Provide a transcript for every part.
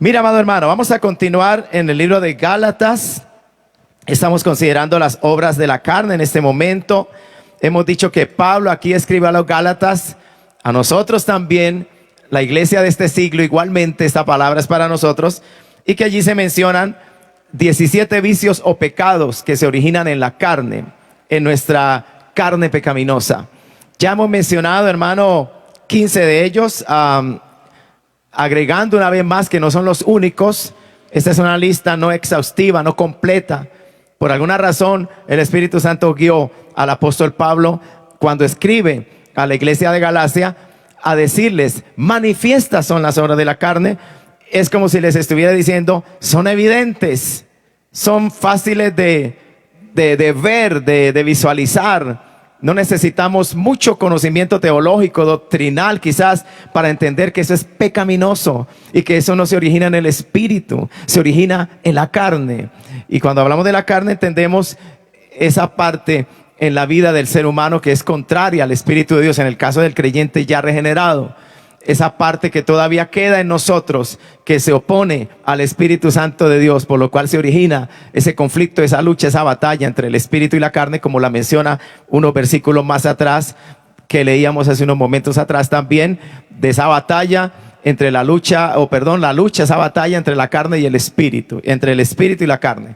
Mira, amado hermano, vamos a continuar en el libro de Gálatas. Estamos considerando las obras de la carne en este momento. Hemos dicho que Pablo aquí escribe a los Gálatas, a nosotros también, la iglesia de este siglo, igualmente esta palabra es para nosotros, y que allí se mencionan 17 vicios o pecados que se originan en la carne, en nuestra carne pecaminosa. Ya hemos mencionado, hermano, 15 de ellos, agregando una vez más que no son los únicos. Esta es una lista no exhaustiva, no completa. Por alguna razón el Espíritu Santo guió al apóstol Pablo cuando escribe a la iglesia de Galacia a decirles: manifiestas son las obras de la carne. Es como si les estuviera diciendo: son evidentes, son fáciles de ver, de visualizar. No necesitamos mucho conocimiento teológico, doctrinal quizás, para entender que eso es pecaminoso y que eso no se origina en el espíritu, se origina en la carne. Y cuando hablamos de la carne entendemos esa parte en la vida del ser humano que es contraria al Espíritu de Dios, en el caso del creyente ya regenerado. Esa parte que todavía queda en nosotros, que se opone al Espíritu Santo de Dios, por lo cual se origina ese conflicto, esa lucha, esa batalla entre el Espíritu y la carne, como la menciona unos versículos más atrás, que leíamos hace unos momentos atrás también, de esa batalla entre la lucha, esa batalla entre la carne y el Espíritu, entre el Espíritu y la carne.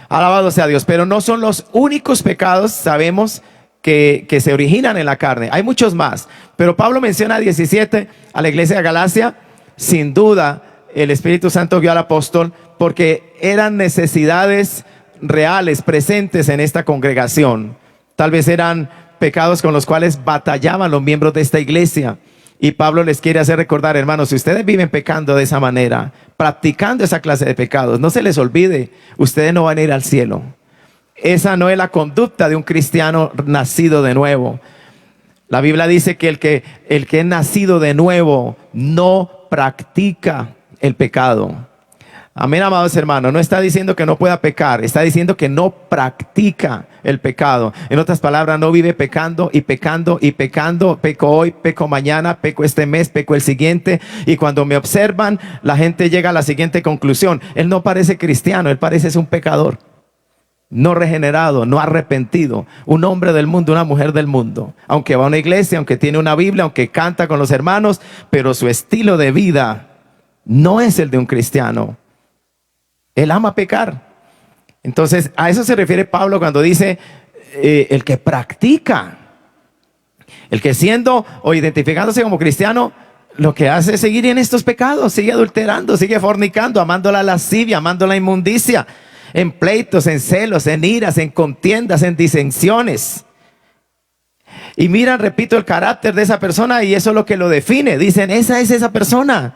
Alabado sea Dios, pero no son los únicos pecados, sabemos, que se originan en la carne. Hay muchos más, pero Pablo menciona 17 a la iglesia de Galacia. Sin duda el Espíritu Santo guió al apóstol porque eran necesidades reales, presentes en esta congregación. Tal vez eran pecados con los cuales batallaban los miembros de esta iglesia, y Pablo les quiere hacer recordar: hermanos, si ustedes viven pecando de esa manera, practicando esa clase de pecados, no se les olvide, ustedes no van a ir al cielo. Esa no es la conducta de un cristiano nacido de nuevo. La Biblia dice que el que es nacido de nuevo no practica el pecado. Amén, amados hermanos. No está diciendo que no pueda pecar, está diciendo que no practica el pecado. En otras palabras, no vive pecando y pecando y pecando. Peco hoy, peco mañana, peco este mes, peco el siguiente. Y cuando me observan, la gente llega a la siguiente conclusión: él no parece cristiano, él parece un pecador. No regenerado, no arrepentido, un hombre del mundo, una mujer del mundo, aunque va a una iglesia, aunque tiene una Biblia, aunque canta con los hermanos, pero su estilo de vida no es el de un cristiano. Él ama pecar. Entonces a eso se refiere Pablo cuando dice el que practica, el que siendo o identificándose como cristiano, lo que hace es seguir en estos pecados, sigue adulterando, sigue fornicando, amando la lascivia, amando la inmundicia, en pleitos, en celos, en iras, en contiendas, en disensiones. Y miran, repito, el carácter de esa persona, y eso es lo que lo define. Dicen: esa es esa persona.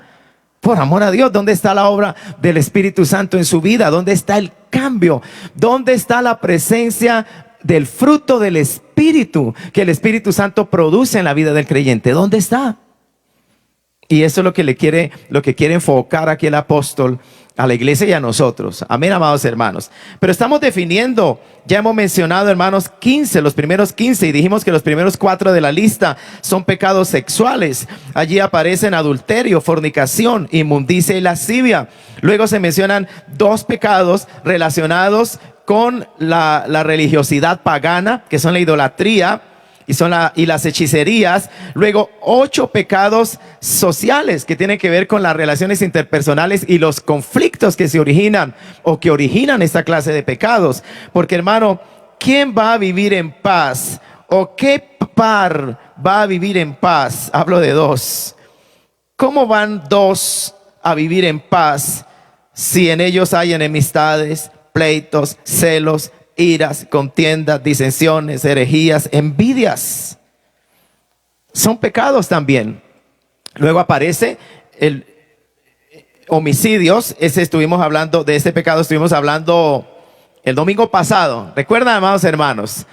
Por amor a Dios, ¿dónde está la obra del Espíritu Santo en su vida? ¿Dónde está el cambio? ¿Dónde está la presencia del fruto del Espíritu que el Espíritu Santo produce en la vida del creyente? ¿Dónde está? Y eso es lo que quiere enfocar aquí el apóstol a la iglesia y a nosotros. Amén, amados hermanos. Pero estamos definiendo, ya hemos mencionado, hermanos, los primeros 15, y dijimos que los primeros 4 de la lista son pecados sexuales. Allí aparecen adulterio, fornicación, inmundicia y lascivia. Luego se mencionan 2 pecados relacionados con la religiosidad pagana, que son la idolatría y las hechicerías. Luego 8 pecados sociales que tienen que ver con las relaciones interpersonales y los conflictos que se originan o que originan esta clase de pecados. Porque, hermano, ¿quién va a vivir en paz? ¿O qué par va a vivir en paz? Hablo de 2. ¿Cómo van 2 a vivir en paz si en ellos hay enemistades, pleitos, celos, iras, contiendas, disensiones, herejías, envidias? Son pecados también. Luego aparece el homicidios. De este pecado estuvimos hablando el domingo pasado. ¿Recuerdan, amados hermanos?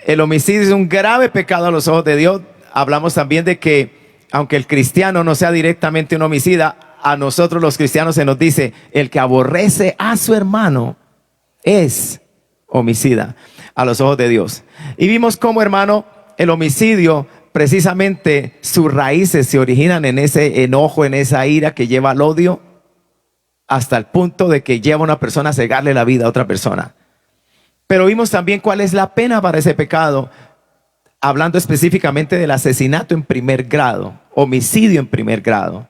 El homicidio es un grave pecado a los ojos de Dios. Hablamos también de que aunque el cristiano no sea directamente un homicida, a nosotros los cristianos se nos dice: el que aborrece a su hermano es homicida a los ojos de Dios. Y vimos cómo, hermano, el homicidio, precisamente sus raíces se originan en ese enojo, en esa ira que lleva al odio. hasta el punto de que lleva a una persona a cegarle la vida a otra persona. Pero vimos también cuál es la pena para ese pecado, hablando específicamente del asesinato en primer grado, homicidio en primer grado,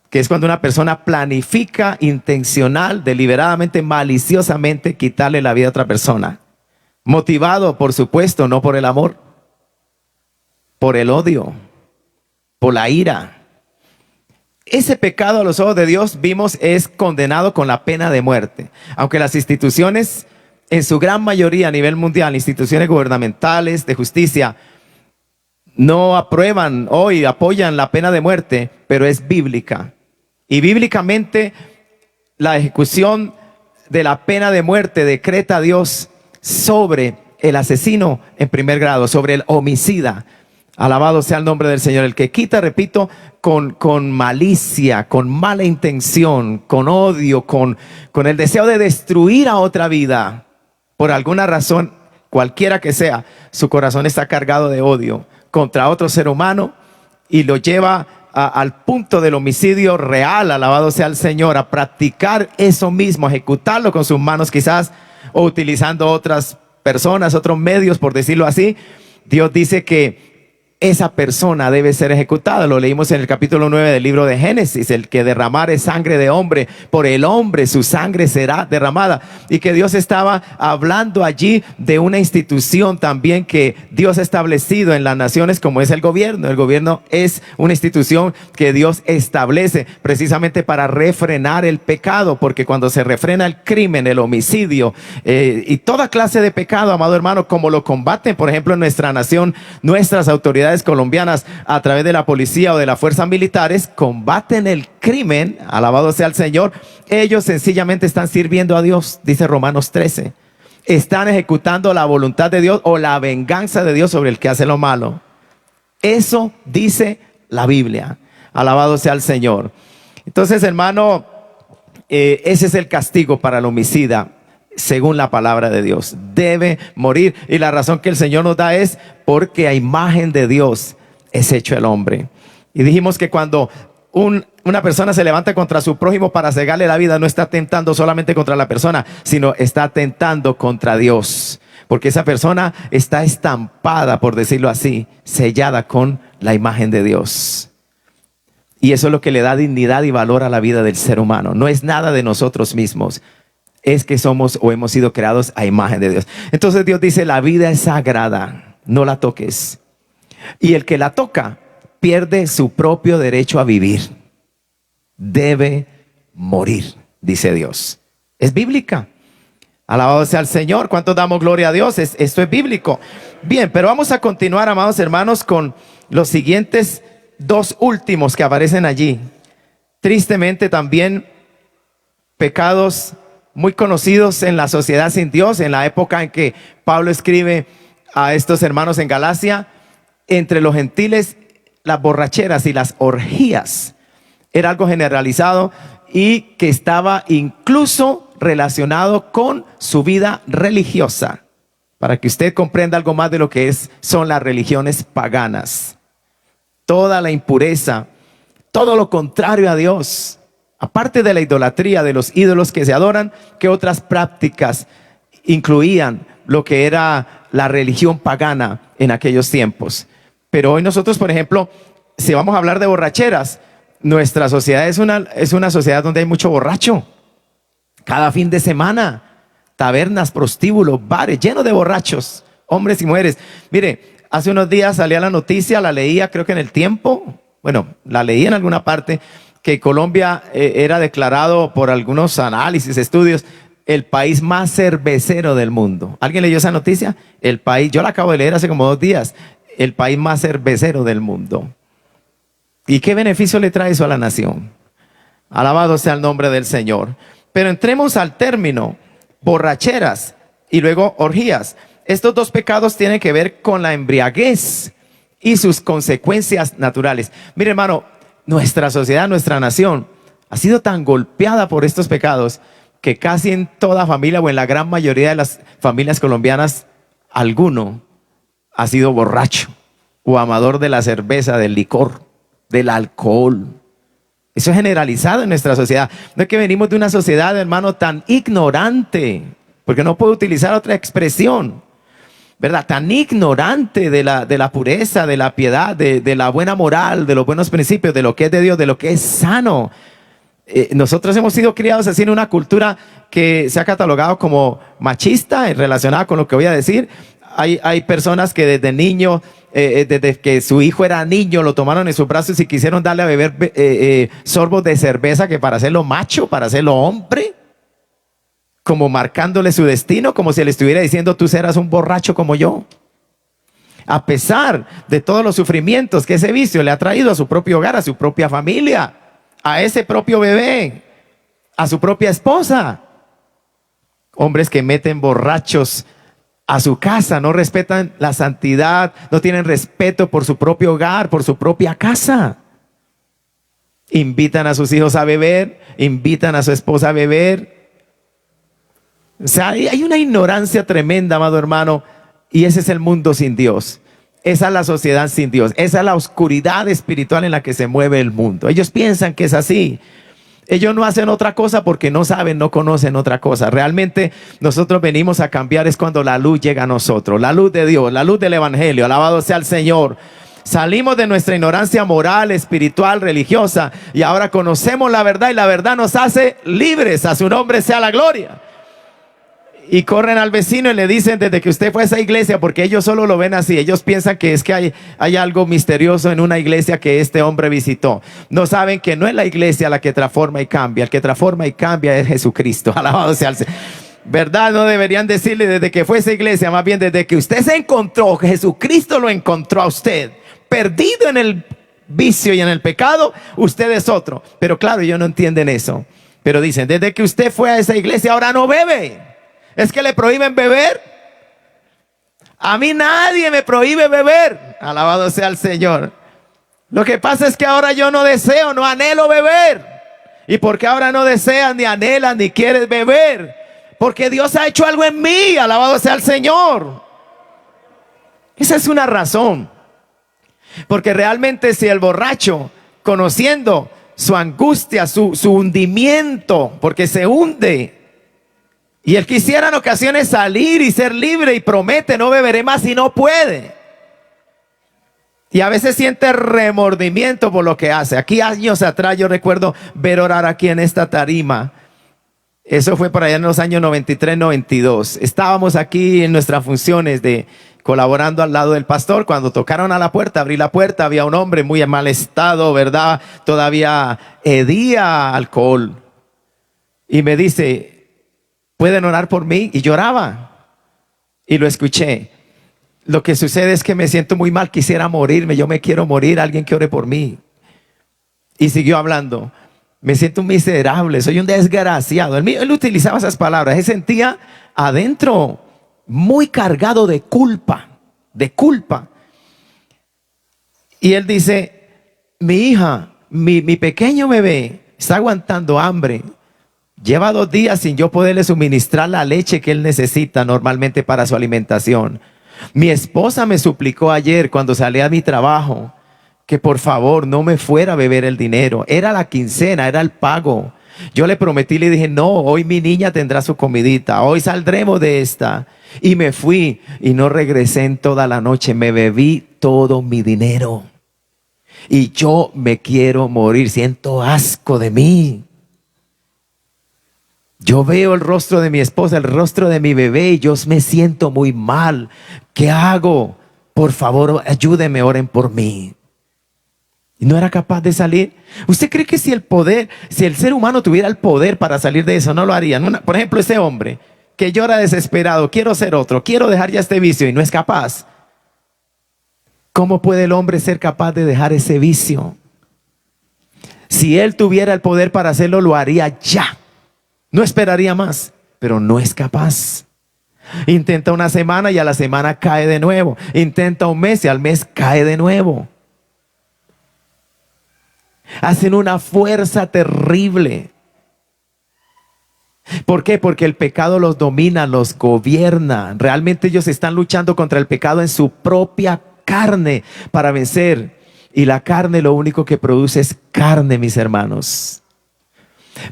que es cuando una persona planifica intencional, deliberadamente, maliciosamente quitarle la vida a otra persona. Motivado, por supuesto, no por el amor, por el odio, por la ira. Ese pecado a los ojos de Dios, vimos, es condenado con la pena de muerte. Aunque las instituciones, en su gran mayoría a nivel mundial, instituciones gubernamentales de justicia, no aprueban hoy, apoyan la pena de muerte, pero es bíblica. Y bíblicamente, la ejecución de la pena de muerte decreta a Dios sobre el asesino en primer grado, sobre el homicida. Alabado sea el nombre del Señor. El que quita, repito, con malicia, con mala intención, con odio, con el deseo de destruir a otra vida, por alguna razón, cualquiera que sea, su corazón está cargado de odio contra otro ser humano y lo lleva al punto del homicidio real, alabado sea el Señor, a practicar eso mismo, a ejecutarlo con sus manos quizás, o utilizando otras personas, otros medios, por decirlo así. Dios dice que esa persona debe ser ejecutada. Lo leímos en el capítulo 9 del libro de Génesis. El que derramare sangre de hombre, por el hombre su sangre será derramada. Y que Dios estaba hablando allí de una institución también que Dios ha establecido en las naciones, como es el gobierno. El gobierno es una institución que Dios establece precisamente para refrenar el pecado, porque cuando se refrena el crimen, el homicidio y toda clase de pecado, amado hermano, como lo combaten, por ejemplo, en nuestra nación, nuestras autoridades colombianas a través de la policía o de las fuerzas militares, combaten el crimen, alabado sea el Señor. Ellos sencillamente están sirviendo a Dios, dice Romanos 13. Están ejecutando la voluntad de Dios o la venganza de Dios sobre el que hace lo malo. Eso dice la Biblia. Alabado sea el Señor. Entonces, hermano, ese es el castigo para el homicida. Según la palabra de Dios, debe morir. Y la razón que el Señor nos da es porque a imagen de Dios es hecho el hombre. Y dijimos que cuando una persona se levanta contra su prójimo para cegarle la vida, no está atentando solamente contra la persona, sino está atentando contra Dios, porque esa persona está estampada, por decirlo así, sellada con la imagen de Dios. Y eso es lo que le da dignidad y valor a la vida del ser humano. No es nada de nosotros mismos, es que somos o hemos sido creados a imagen de Dios. Entonces Dios dice: la vida es sagrada, no la toques. Y el que la toca pierde su propio derecho a vivir. Debe morir, dice Dios. Es bíblica. Alabado sea el Señor. ¿Cuántos damos gloria a Dios? Esto es bíblico. Bien, pero vamos a continuar, amados hermanos, con los siguientes dos últimos que aparecen allí. Tristemente también pecados muy conocidos en la sociedad sin Dios, en la época en que Pablo escribe a estos hermanos en Galacia. Entre los gentiles, las borracheras y las orgías era algo generalizado y que estaba incluso relacionado con su vida religiosa, para que usted comprenda algo más de lo que son las religiones paganas. Toda la impureza, todo lo contrario a Dios. Aparte de la idolatría, de los ídolos que se adoran, ¿qué otras prácticas incluían lo que era la religión pagana en aquellos tiempos? Pero hoy nosotros, por ejemplo, si vamos a hablar de borracheras, nuestra sociedad es una sociedad donde hay mucho borracho. Cada fin de semana, tabernas, prostíbulos, bares llenos de borrachos, hombres y mujeres. Mire, hace unos días salía la noticia, la leía creo que en El Tiempo, bueno, la leí en alguna parte, que Colombia era declarado por algunos análisis, estudios, el país más cervecero del mundo. ¿Alguien leyó esa noticia? El país, yo la acabo de leer hace como 2 días, el país más cervecero del mundo. ¿Y qué beneficio le trae eso a la nación? Alabado sea el nombre del Señor. Pero entremos al término borracheras y luego orgías. Estos dos pecados tienen que ver con la embriaguez y sus consecuencias naturales. Mire, hermano, nuestra sociedad, nuestra nación ha sido tan golpeada por estos pecados que casi en toda familia o en la gran mayoría de las familias colombianas, alguno ha sido borracho o amador de la cerveza, del licor, del alcohol. Eso es generalizado en nuestra sociedad. No es que venimos de una sociedad, hermano, tan ignorante, porque no puedo utilizar otra expresión, ¿verdad? Tan ignorante de la pureza, de la piedad, de la buena moral, de los buenos principios, de lo que es de Dios, de lo que es sano. Nosotros hemos sido criados así en una cultura que se ha catalogado como machista, relacionada con lo que voy a decir. Hay personas que desde niño, desde que su hijo era niño, lo tomaron en sus brazos y quisieron darle a beber sorbos de cerveza, que para hacerlo macho, para hacerlo hombre, como marcándole su destino, como si le estuviera diciendo: tú serás un borracho como yo. A pesar de todos los sufrimientos que ese vicio le ha traído a su propio hogar, a su propia familia, a ese propio bebé, a su propia esposa. Hombres que meten borrachos a su casa, no respetan la santidad, no tienen respeto por su propio hogar, por su propia casa. Invitan a sus hijos a beber, invitan a su esposa a beber. O sea, hay una ignorancia tremenda, amado hermano, y ese es el mundo sin Dios. Esa es la sociedad sin Dios. Esa es la oscuridad espiritual en la que se mueve el mundo. Ellos piensan que es así. Ellos no hacen otra cosa porque no saben, no conocen otra cosa. Realmente nosotros venimos a cambiar es cuando la luz llega a nosotros. La luz de Dios, la luz del evangelio. Alabado sea el Señor. Salimos de nuestra ignorancia moral, espiritual, religiosa, y ahora conocemos la verdad, y la verdad nos hace libres. A su nombre sea la gloria. Y corren al vecino y le dicen: desde que usted fue a esa iglesia, porque ellos solo lo ven así, ellos piensan que es que hay algo misterioso en una iglesia que este hombre visitó. No saben que no es la iglesia la que transforma y cambia. El que transforma y cambia es Jesucristo. Alabado sea el Señor. ¿Verdad? No deberían decirle desde que fue a esa iglesia, más bien desde que usted se encontró, Jesucristo lo encontró a usted, perdido en el vicio y en el pecado. Usted es otro. Pero claro, ellos no entienden eso. Pero dicen: desde que usted fue a esa iglesia, ahora no bebe. ¿Es que le prohíben beber? A mí nadie me prohíbe beber. Alabado sea el Señor. Lo que pasa es que ahora yo no deseo, no anhelo beber. ¿Y por qué ahora no deseas, ni anhelas, ni quieres beber? Porque Dios ha hecho algo en mí. Alabado sea el Señor. Esa es una razón. Porque realmente si el borracho, conociendo su angustia, su hundimiento, porque se hunde, y él quisiera en ocasiones salir y ser libre, y promete: no beberé más, y no puede. Y a veces siente remordimiento por lo que hace. Aquí años atrás yo recuerdo ver orar aquí en esta tarima. Eso fue por allá en los años 93, 92. Estábamos aquí en nuestras funciones de colaborando al lado del pastor. Cuando tocaron a la puerta, abrí la puerta, había un hombre muy en mal estado, ¿verdad? Todavía hedía alcohol. Y me dice: ¿pueden orar por mí? Y lloraba. Y lo escuché. Lo que sucede es que me siento muy mal, quisiera morirme, yo me quiero morir, alguien que ore por mí. Y siguió hablando: me siento miserable, soy un desgraciado. Él utilizaba esas palabras. Él sentía adentro muy cargado de culpa, de culpa. Y él dice: mi hija, mi pequeño bebé está aguantando hambre. Lleva 2 días sin yo poderle suministrar la leche que él necesita normalmente para su alimentación. Mi esposa me suplicó ayer cuando salí a mi trabajo que por favor no me fuera a beber el dinero. Era la quincena, era el pago. Yo le prometí, le dije: no, hoy mi niña tendrá su comidita, hoy saldremos de esta. Y me fui y no regresé en toda la noche. Me bebí todo mi dinero. Y yo me quiero morir, siento asco de mí. Yo veo el rostro de mi esposa, el rostro de mi bebé, y yo me siento muy mal. ¿Qué hago? Por favor, ayúdenme, oren por mí. Y no era capaz de salir. ¿Usted cree que si el ser humano tuviera el poder para salir de eso, no lo haría? Por ejemplo, ese hombre que llora desesperado: quiero ser otro, quiero dejar ya este vicio, y no es capaz. ¿Cómo puede el hombre ser capaz de dejar ese vicio? Si él tuviera el poder para hacerlo, lo haría ya. No esperaría más, pero no es capaz. Intenta una semana y a la semana cae de nuevo. Intenta un mes y al mes cae de nuevo. Hacen una fuerza terrible. ¿Por qué? Porque el pecado los domina, los gobierna. Realmente ellos están luchando contra el pecado en su propia carne para vencer. Y la carne lo único que produce es carne, mis hermanos.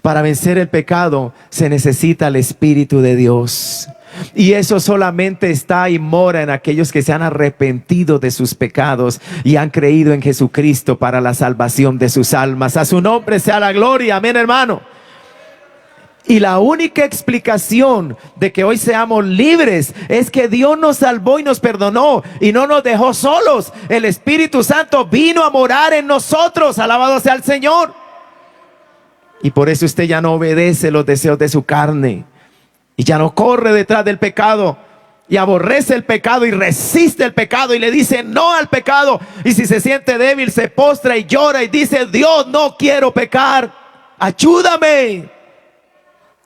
Para vencer el pecado se necesita el Espíritu de Dios. Y eso solamente está y mora en aquellos que se han arrepentido de sus pecados y han creído en Jesucristo para la salvación de sus almas. A su nombre sea la gloria. Amén, hermano. Y la única explicación de que hoy seamos libres es que Dios nos salvó y nos perdonó y no nos dejó solos. El Espíritu Santo vino a morar en nosotros. Alabado sea el Señor. Y por eso usted ya no obedece los deseos de su carne y ya no corre detrás del pecado y aborrece el pecado y resiste el pecado y le dice no al pecado. Y si se siente débil, se postra y llora y dice: Dios, no quiero pecar, ayúdame.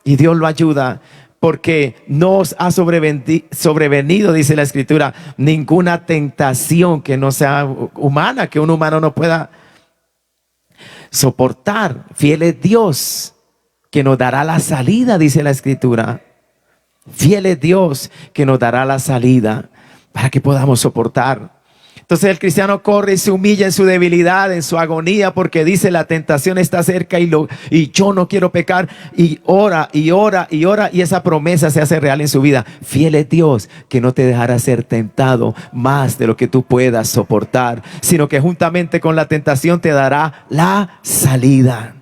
Y Dios lo ayuda, porque no os ha sobrevenido, dice la Escritura, ninguna tentación que no sea humana, que un humano no pueda soportar. Fiel es Dios, que nos dará la salida, dice la Escritura. Fiel es Dios, que nos dará la salida para que podamos soportar. Entonces el cristiano corre y se humilla en su debilidad, en su agonía, porque dice: la tentación está cerca y yo no quiero pecar. Y ora y ora y ora, y esa promesa se hace real en su vida. Fiel es Dios, que no te dejará ser tentado más de lo que tú puedas soportar, sino que juntamente con la tentación te dará la salida.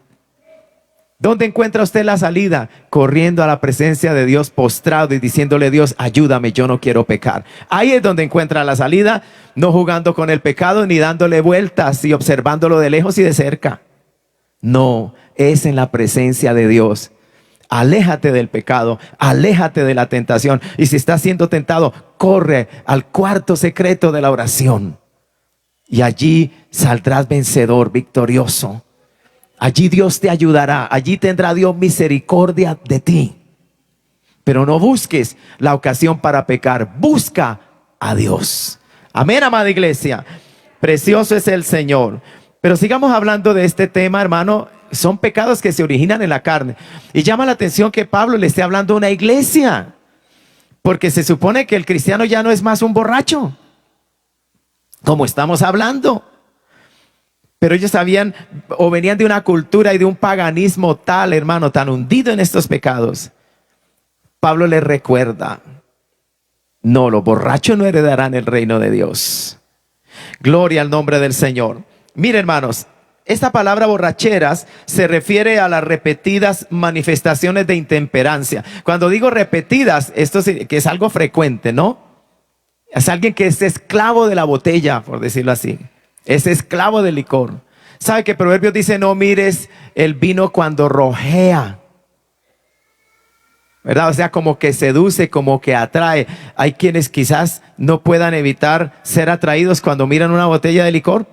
¿Dónde encuentra usted la salida? Corriendo a la presencia de Dios, postrado y diciéndole: Dios, ayúdame, yo no quiero pecar. Ahí es donde encuentra la salida, no jugando con el pecado ni dándole vueltas y observándolo de lejos y de cerca. No, es en la presencia de Dios. Aléjate del pecado, aléjate de la tentación. Y si estás siendo tentado, corre al cuarto secreto de la oración. Y allí saldrás vencedor, victorioso. Allí Dios te ayudará, allí tendrá Dios misericordia de ti. Pero no busques la ocasión para pecar, busca a Dios. Amén, amada iglesia. Precioso es el Señor. Pero sigamos hablando de este tema, hermano. Son pecados que se originan en la carne. Y llama la atención que Pablo le esté hablando a una iglesia, porque se supone que el cristiano ya no es más un borracho, como estamos hablando. Pero ellos sabían o venían de una cultura y de un paganismo tal, hermano, tan hundido en estos pecados. Pablo les recuerda: no, los borrachos no heredarán el reino de Dios. Gloria al nombre del Señor. Miren, hermanos, esta palabra borracheras se refiere a las repetidas manifestaciones de intemperancia. Cuando digo repetidas, esto que es algo frecuente, ¿no? Es alguien que es esclavo de la botella, por decirlo así. Es esclavo del licor. ¿Sabe que Proverbios dice: no mires el vino cuando rojea? ¿Verdad? O sea, como que seduce, como que atrae. Hay quienes quizás no puedan evitar ser atraídos cuando miran una botella de licor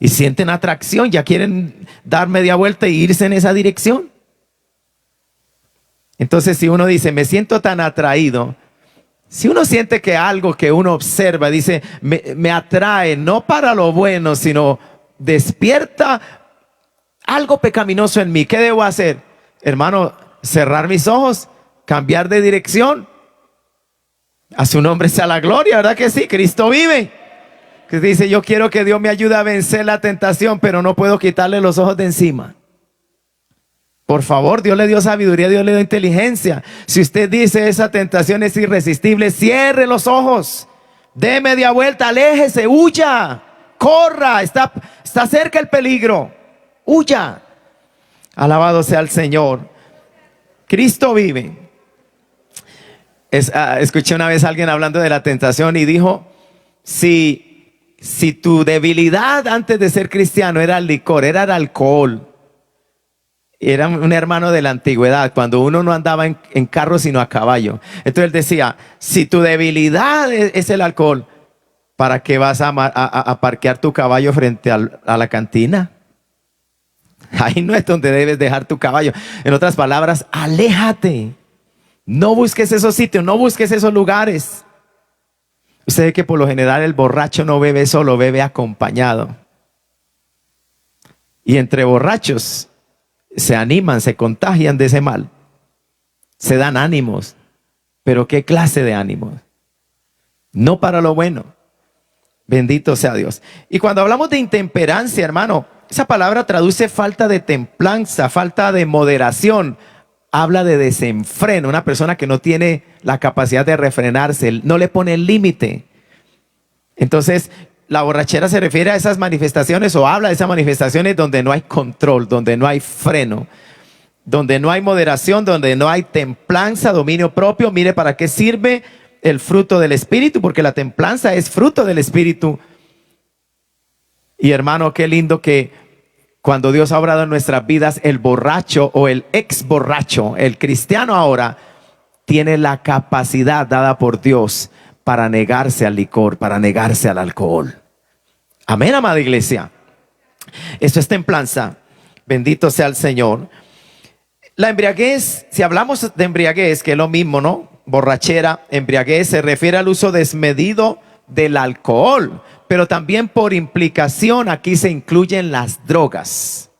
y sienten atracción, ya quieren dar media vuelta e irse en esa dirección. Entonces, si uno dice: me siento tan atraído, si uno siente que algo que uno observa, dice, me atrae, no para lo bueno, sino despierta algo pecaminoso en mí, ¿qué debo hacer? Hermano, cerrar mis ojos, cambiar de dirección. A su nombre sea la gloria, ¿verdad que sí? Cristo vive. Que dice: yo quiero que Dios me ayude a vencer la tentación, pero no puedo quitarle los ojos de encima. Por favor, Dios le dio sabiduría, Dios le dio inteligencia. Si usted dice: esa tentación es irresistible, cierre los ojos, dé media vuelta, aléjese, huya, corra, está cerca el peligro, huya. Alabado sea el Señor. Cristo vive. Escuché una vez a alguien hablando de la tentación y dijo: si tu debilidad antes de ser cristiano era el licor, era el alcohol, era un hermano de la antigüedad, cuando uno no andaba en carro sino a caballo. Entonces él decía: si tu debilidad es el alcohol, ¿para qué vas a parquear tu caballo frente a la cantina? Ahí no es donde debes dejar tu caballo. En otras palabras, aléjate. No busques esos sitios, no busques esos lugares. Usted ve que por lo general el borracho no bebe solo, bebe acompañado. Y entre borrachos se animan, se contagian de ese mal, se dan ánimos. Pero ¿qué clase de ánimos? No para lo bueno. Bendito sea Dios. Y cuando hablamos de intemperancia, hermano, esa palabra traduce falta de templanza, falta de moderación. Habla de desenfreno, una persona que no tiene la capacidad de refrenarse, no le pone el límite. Entonces, la borrachera se refiere a esas manifestaciones o habla de esas manifestaciones donde no hay control, donde no hay freno, donde no hay moderación, donde no hay templanza, dominio propio. Mire para qué sirve el fruto del Espíritu, porque la templanza es fruto del Espíritu. Y hermano, qué lindo que cuando Dios ha obrado en nuestras vidas, el borracho o el ex borracho, el cristiano ahora, tiene la capacidad dada por Dios para negarse al licor, para negarse al alcohol. Amén, amada iglesia. Esto es templanza. Bendito sea el Señor. La embriaguez, si hablamos de embriaguez, que es lo mismo, ¿no? Borrachera, embriaguez, se refiere al uso desmedido del alcohol, pero también por implicación aquí se incluyen las drogas.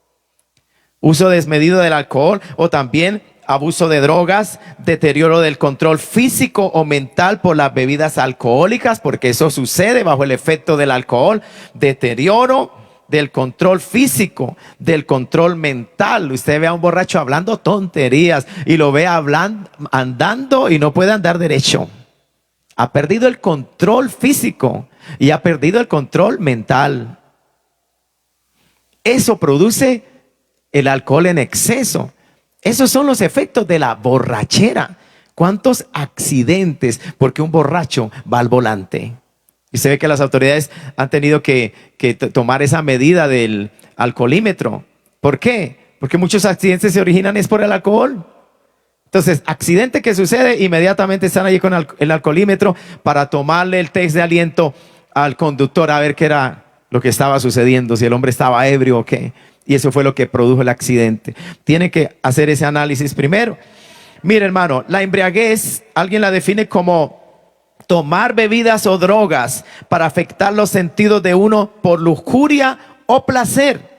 Uso desmedido del alcohol o también abuso de drogas, deterioro del control físico o mental por las bebidas alcohólicas, porque eso sucede bajo el efecto del alcohol, deterioro del control físico, del control mental. Usted ve a un borracho hablando tonterías y lo ve hablando, andando y no puede andar derecho. Ha perdido el control físico y ha perdido el control mental. Eso produce el alcohol en exceso. Esos son los efectos de la borrachera. ¿Cuántos accidentes? Porque un borracho va al volante. Y se ve que las autoridades han tenido que tomar esa medida del alcoholímetro. ¿Por qué? Porque muchos accidentes se originan es por el alcohol. Entonces, accidente que sucede, inmediatamente están allí con el alcoholímetro para tomarle el test de aliento al conductor a ver qué era lo que estaba sucediendo, si el hombre estaba ebrio o qué. Y eso fue lo que produjo el accidente. Tiene que hacer ese análisis primero. Mire, hermano, la embriaguez, alguien la define como tomar bebidas o drogas para afectar los sentidos de uno por lujuria o placer.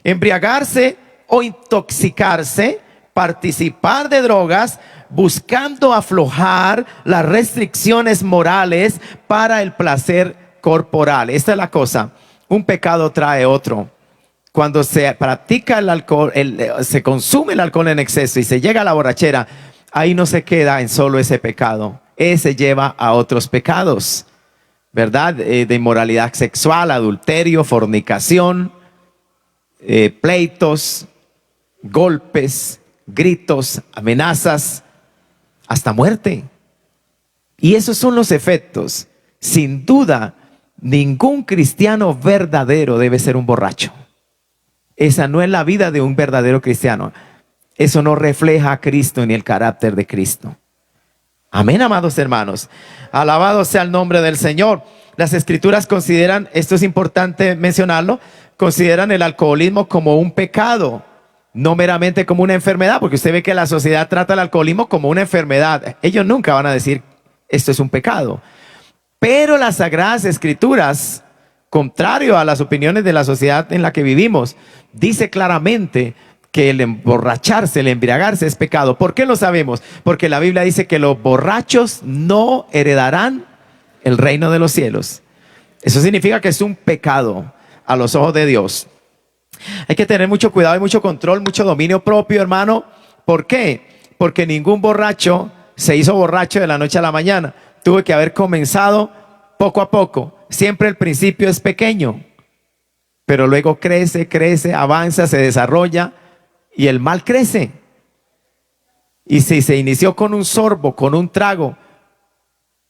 Embriagarse o intoxicarse, participar de drogas buscando aflojar las restricciones morales para el placer corporal. Esta es la cosa, un pecado trae otro. Cuando se practica el alcohol, se consume el alcohol en exceso y se llega a la borrachera, ahí no se queda en solo ese pecado. Ese lleva a otros pecados, ¿verdad? De inmoralidad sexual, adulterio, fornicación, pleitos, golpes, gritos, amenazas, hasta muerte. Y esos son los efectos. Sin duda, ningún cristiano verdadero debe ser un borracho. Esa no es la vida de un verdadero cristiano. Eso no refleja a Cristo ni el carácter de Cristo. Amén, amados hermanos. Alabado sea el nombre del Señor. Las escrituras consideran, esto es importante mencionarlo, consideran el alcoholismo como un pecado, no meramente como una enfermedad, porque usted ve que la sociedad trata el alcoholismo como una enfermedad. Ellos nunca van a decir, esto es un pecado. Pero las sagradas escrituras, contrario a las opiniones de la sociedad en la que vivimos, dice claramente que el emborracharse, el embriagarse es pecado. ¿Por qué lo sabemos? Porque la Biblia dice que los borrachos no heredarán el reino de los cielos. Eso significa que es un pecado a los ojos de Dios. Hay que tener mucho cuidado y mucho control, mucho dominio propio, hermano. ¿Por qué? Porque ningún borracho se hizo borracho de la noche a la mañana. Tuvo que haber comenzado poco a poco. Siempre el principio es pequeño, pero luego crece, avanza, se desarrolla y el mal crece. Y si se inició con un sorbo, con un trago,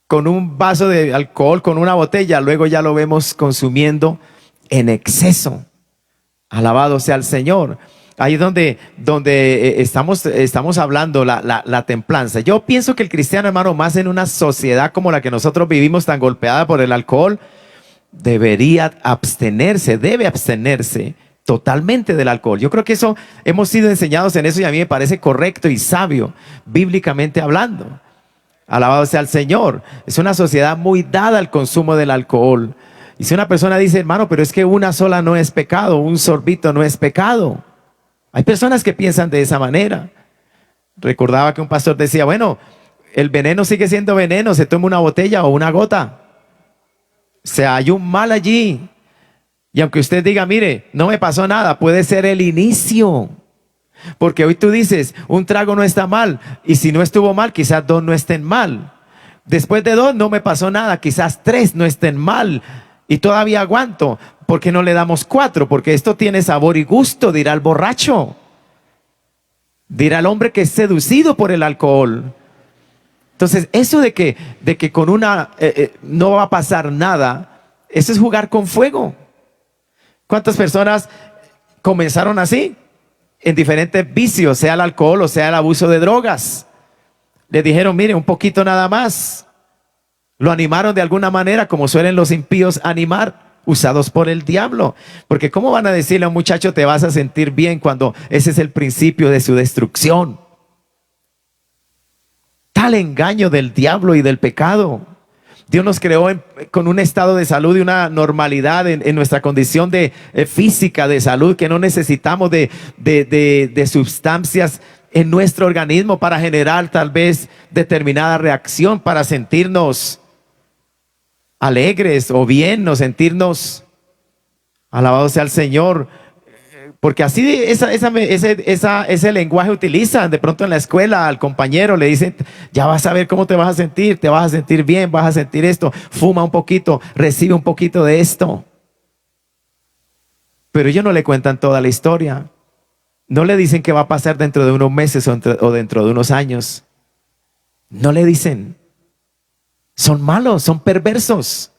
con un vaso de alcohol, con una botella, luego ya lo vemos consumiendo en exceso. Alabado sea el Señor. Ahí donde estamos hablando la templanza. Yo pienso que el cristiano, hermano, más en una sociedad como la que nosotros vivimos, tan golpeada por el alcohol, debe abstenerse totalmente del alcohol. Yo creo que eso, hemos sido enseñados en eso y a mí me parece correcto y sabio, bíblicamente hablando. Alabado sea el Señor. Es una sociedad muy dada al consumo del alcohol. Y si una persona dice, hermano, pero es que una sola no es pecado, un sorbito no es pecado. Hay personas que piensan de esa manera. Recordaba que un pastor decía, bueno, el veneno sigue siendo veneno, se toma una botella o una gota. O sea, hay un mal allí. Y aunque usted diga, mire, no me pasó nada, puede ser el inicio. Porque hoy tú dices, un trago no está mal. Y si no estuvo mal, quizás 2 no estén mal. Después de 2 no me pasó nada, quizás 3 no estén mal. Y todavía aguanto. ¿Por qué no le damos 4? Porque esto tiene sabor y gusto, dirá el borracho. Dirá el hombre que es seducido por el alcohol. Entonces, eso de que con una no va a pasar nada, eso es jugar con fuego. ¿Cuántas personas comenzaron así? En diferentes vicios, sea el alcohol o sea el abuso de drogas. Le dijeron, mire, un poquito nada más. Lo animaron de alguna manera, como suelen los impíos animar, usados por el diablo. Porque ¿cómo van a decirle a un muchacho te vas a sentir bien cuando ese es el principio de su destrucción? Tal engaño del diablo y del pecado. Dios nos creó con un estado de salud y una normalidad en nuestra condición de física de salud, que no necesitamos de sustancias en nuestro organismo para generar tal vez determinada reacción, para sentirnos alegres o bien, o sentirnos, alabado sea el Señor. Porque así ese lenguaje utilizan de pronto en la escuela al compañero, le dicen, ya vas a ver cómo te vas a sentir, te vas a sentir bien, vas a sentir esto, fuma un poquito, recibe un poquito de esto. Pero ellos no le cuentan toda la historia. No le dicen qué va a pasar dentro de unos meses o dentro de unos años. No le dicen. Son malos, son perversos.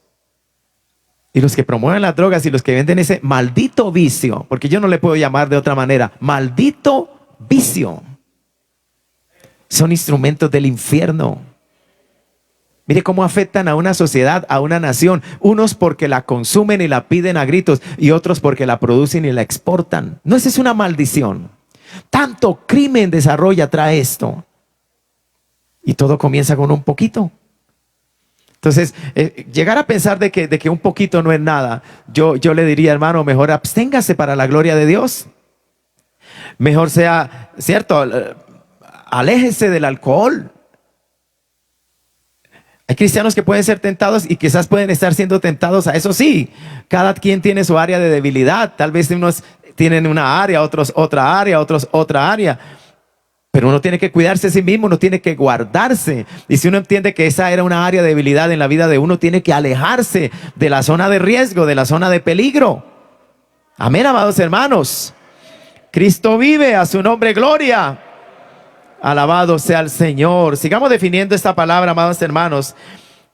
Y los que promueven las drogas y los que venden ese maldito vicio, porque yo no le puedo llamar de otra manera, maldito vicio, son instrumentos del infierno. Mire cómo afectan a una sociedad, a una nación. Unos porque la consumen y la piden a gritos, y otros porque la producen y la exportan. ¿No esa es una maldición? Tanto crimen desarrolla, trae esto. Y todo comienza con un poquito. Entonces, llegar a pensar de que un poquito no es nada, yo le diría, hermano, mejor absténgase para la gloria de Dios. Mejor sea, ¿cierto? Aléjese del alcohol. Hay cristianos que pueden ser tentados y quizás pueden estar siendo tentados a eso. Sí, cada quien tiene su área de debilidad. Tal vez unos tienen una área, otros otra área, otros otra área. Pero uno tiene que cuidarse a sí mismo, uno tiene que guardarse. Y si uno entiende que esa era una área de debilidad en la vida de uno, tiene que alejarse de la zona de riesgo, de la zona de peligro. Amén, amados hermanos. Cristo vive, a su nombre gloria. Alabado sea el Señor. Sigamos definiendo esta palabra, amados hermanos.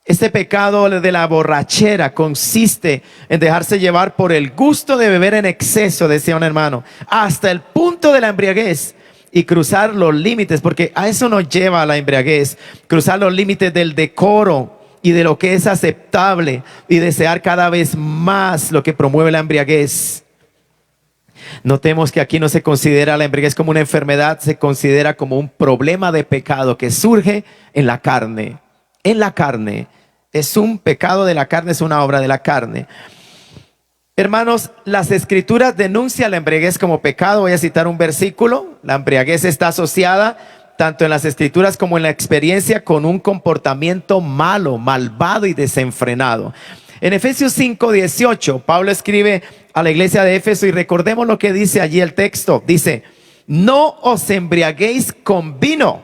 Este pecado de la borrachera consiste en dejarse llevar por el gusto de beber en exceso, decía un hermano, hasta el punto de la embriaguez. Y cruzar los límites, porque a eso nos lleva a la embriaguez, cruzar los límites del decoro y de lo que es aceptable, y desear cada vez más lo que promueve la embriaguez. Notemos que aquí no se considera la embriaguez como una enfermedad, se considera como un problema de pecado que surge en la carne. En la carne, es un pecado de la carne, es una obra de la carne. Hermanos, las escrituras denuncian la embriaguez como pecado. Voy a citar un versículo. La embriaguez está asociada tanto en las escrituras como en la experiencia con un comportamiento malo, malvado y desenfrenado. En Efesios 5:18, Pablo escribe a la iglesia de Éfeso, y recordemos lo que dice allí el texto. Dice, no os embriaguéis con vino.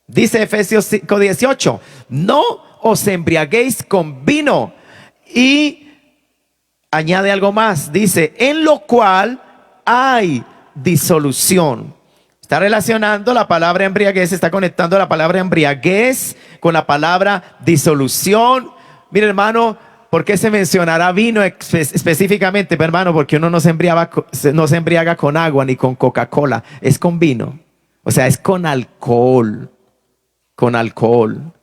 Dice Efesios 5:18, no os embriaguéis con vino. Y añade algo más, dice, en lo cual hay disolución. Está relacionando la palabra embriaguez, está conectando la palabra embriaguez con la palabra disolución. Mire, hermano, ¿por qué se mencionará vino específicamente? Pero, hermano, porque uno no se embriaga con agua ni con Coca-Cola, es con vino. O sea, es con alcohol. Con alcohol.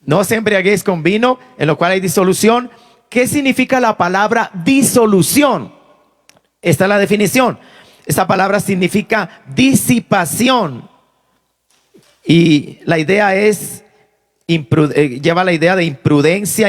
No se embriaguéis con vino, en lo cual hay disolución. ¿Qué significa la palabra disolución? Esta es la definición. Esta palabra significa disipación. Y la idea es, lleva la idea de imprudencia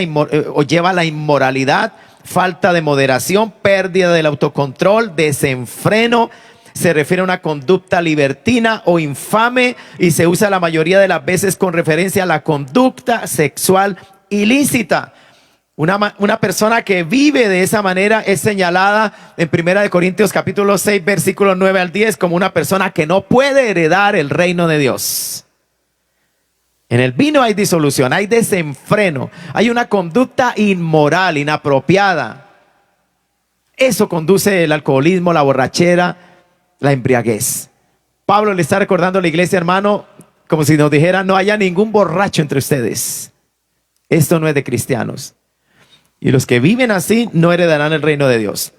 o lleva la inmoralidad, falta de moderación, pérdida del autocontrol, desenfreno. Se refiere a una conducta libertina o infame, y se usa la mayoría de las veces con referencia a la conducta sexual ilícita. Una persona que vive de esa manera es señalada en 1 Corintios capítulo 6, versículos 9 al 10, como una persona que no puede heredar el reino de Dios. En el vino hay disolución, hay desenfreno, hay una conducta inmoral, inapropiada. Eso conduce el alcoholismo, la borrachera, la embriaguez. Pablo le está recordando a la iglesia, hermano, como si nos dijera: no haya ningún borracho entre ustedes. Esto no es de cristianos. Y los que viven así no heredarán el reino de Dios.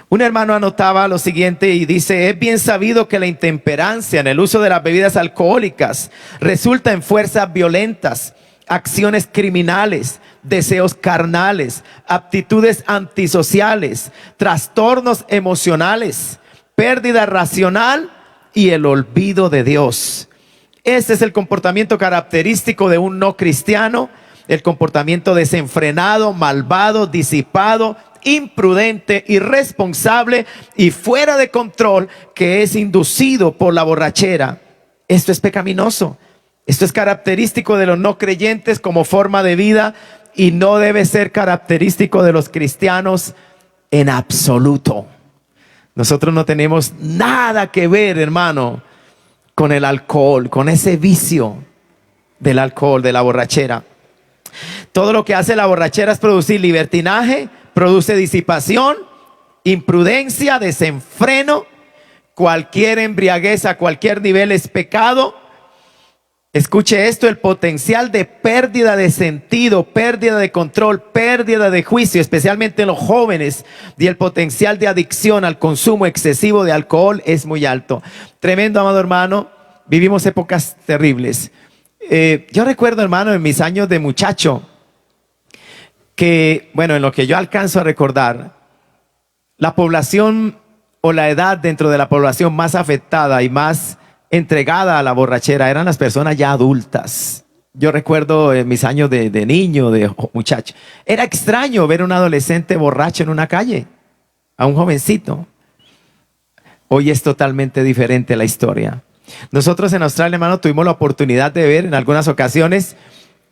Un hermano anotaba lo siguiente y dice: es bien sabido que la intemperancia en el uso de las bebidas alcohólicas resulta en fuerzas violentas, acciones criminales, deseos carnales, aptitudes antisociales, trastornos emocionales, pérdida racional y el olvido de Dios. Este es el comportamiento característico de un no cristiano, el comportamiento desenfrenado, malvado, disipado, imprudente, irresponsable y fuera de control que es inducido por la borrachera. Esto es pecaminoso. Esto es característico de los no creyentes como forma de vida y no debe ser característico de los cristianos en absoluto. Nosotros no tenemos nada que ver, hermano, con el alcohol, con ese vicio del alcohol, de la borrachera. Todo lo que hace la borrachera es producir libertinaje, produce disipación, imprudencia, desenfreno. Cualquier embriaguez a cualquier nivel es pecado. Escuche esto: el potencial de pérdida de sentido, pérdida de control, pérdida de juicio, especialmente en los jóvenes, y el potencial de adicción al consumo excesivo de alcohol es muy alto. Tremendo, amado hermano. Vivimos épocas terribles. Yo recuerdo, hermano, en mis años de muchacho, que, bueno, en lo que yo alcanzo a recordar, la población o la edad dentro de la población más afectada y más entregada a la borrachera eran las personas ya adultas. Yo recuerdo en mis años de niño, de muchacho, era extraño ver a un adolescente borracho en una calle, a un jovencito. Hoy es totalmente diferente la historia. Nosotros en Australia, hermano, tuvimos la oportunidad de ver en algunas ocasiones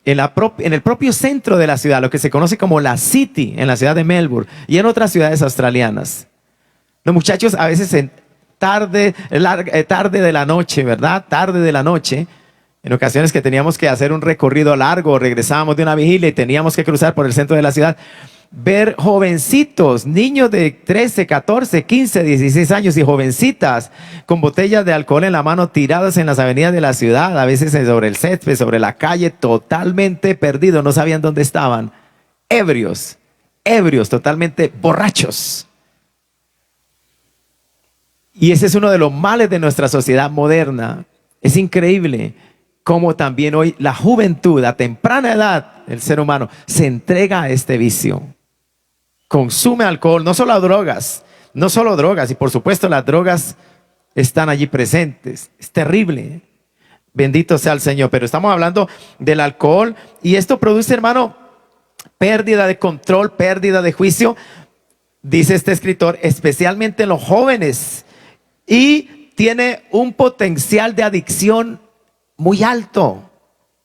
en el propio centro de la ciudad, lo que se conoce como la City, en la ciudad de Melbourne y en otras ciudades australianas. Los muchachos a veces tarde de la noche, ¿verdad? Tarde de la noche, en ocasiones que teníamos que hacer un recorrido largo, regresábamos de una vigilia y teníamos que cruzar por el centro de la ciudad, ver jovencitos, niños de 13, 14, 15, 16 años y jovencitas con botellas de alcohol en la mano tiradas en las avenidas de la ciudad, a veces sobre el césped, sobre la calle, totalmente perdidos, no sabían dónde estaban, ebrios, totalmente borrachos. Y ese es uno de los males de nuestra sociedad moderna. Es increíble cómo también hoy la juventud, a temprana edad, el ser humano se entrega a este vicio. Consume alcohol, no solo drogas, y por supuesto las drogas están allí presentes. Es terrible. Bendito sea el Señor. Pero estamos hablando del alcohol y esto produce, hermano, pérdida de control, pérdida de juicio. Dice este escritor, especialmente en los jóvenes. Y tiene un potencial de adicción muy alto,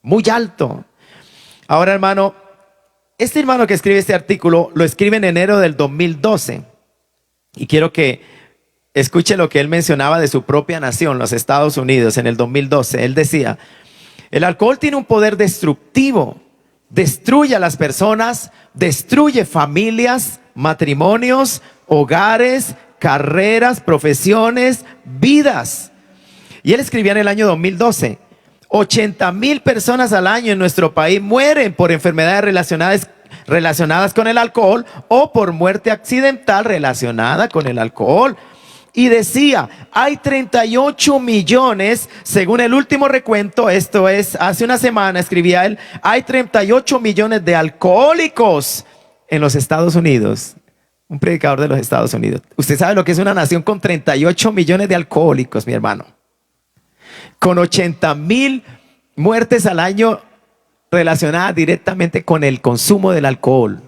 muy alto. Ahora, hermano, este hermano que escribe este artículo lo escribe en enero del 2012. Y quiero que escuche lo que él mencionaba de su propia nación, los Estados Unidos, en el 2012. Él decía: el alcohol tiene un poder destructivo, destruye a las personas, destruye familias, matrimonios, hogares, carreras, profesiones, vidas. Y él escribía en el año 2012: 80,000 personas al año en nuestro país mueren por enfermedades relacionadas con el alcohol o por muerte accidental relacionada con el alcohol. Y decía, hay 38 millones, según el último recuento, esto es, hace una semana escribía él, hay 38 millones de alcohólicos en los Estados Unidos. Un predicador de los Estados Unidos. Usted sabe lo que es una nación con 38 millones de alcohólicos, mi hermano. Con 80,000 muertes al año relacionadas directamente con el consumo del alcohol.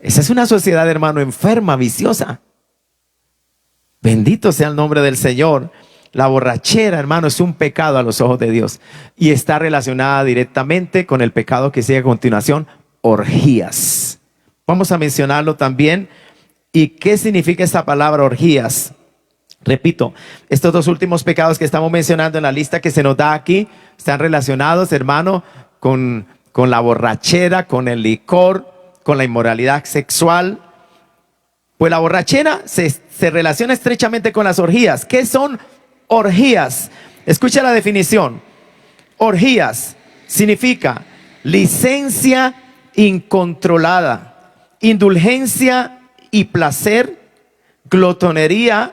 Esa es una sociedad, hermano, enferma, viciosa. Bendito sea el nombre del Señor. La borrachera, hermano, es un pecado a los ojos de Dios y está relacionada directamente con el pecado que sigue a continuación, orgías. Vamos a mencionarlo también. ¿Y qué significa esta palabra orgías? Repito, estos dos últimos pecados que estamos mencionando en la lista que se nos da aquí están relacionados, hermano, con la borrachera, con el licor, con la inmoralidad sexual. Pues la borrachera se relaciona estrechamente con las orgías. ¿Qué son orgías? Escucha la definición. Orgías significa licencia incontrolada, indulgencia y placer, glotonería,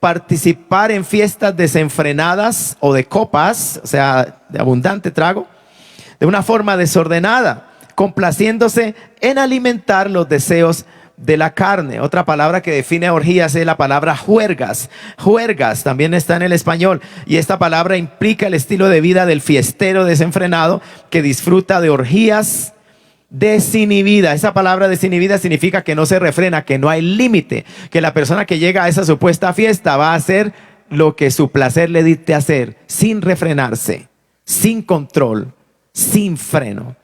participar en fiestas desenfrenadas o de copas, o sea, de abundante trago, de una forma desordenada, complaciéndose en alimentar los deseos de la carne. Otra palabra que define orgías es la palabra juergas. Juergas también está en el español, y esta palabra implica el estilo de vida del fiestero desenfrenado que disfruta de orgías desinhibida. Esa palabra desinhibida significa que no se refrena, que no hay límite, que la persona que llega a esa supuesta fiesta va a hacer lo que su placer le dicte hacer, sin refrenarse, sin control, sin freno.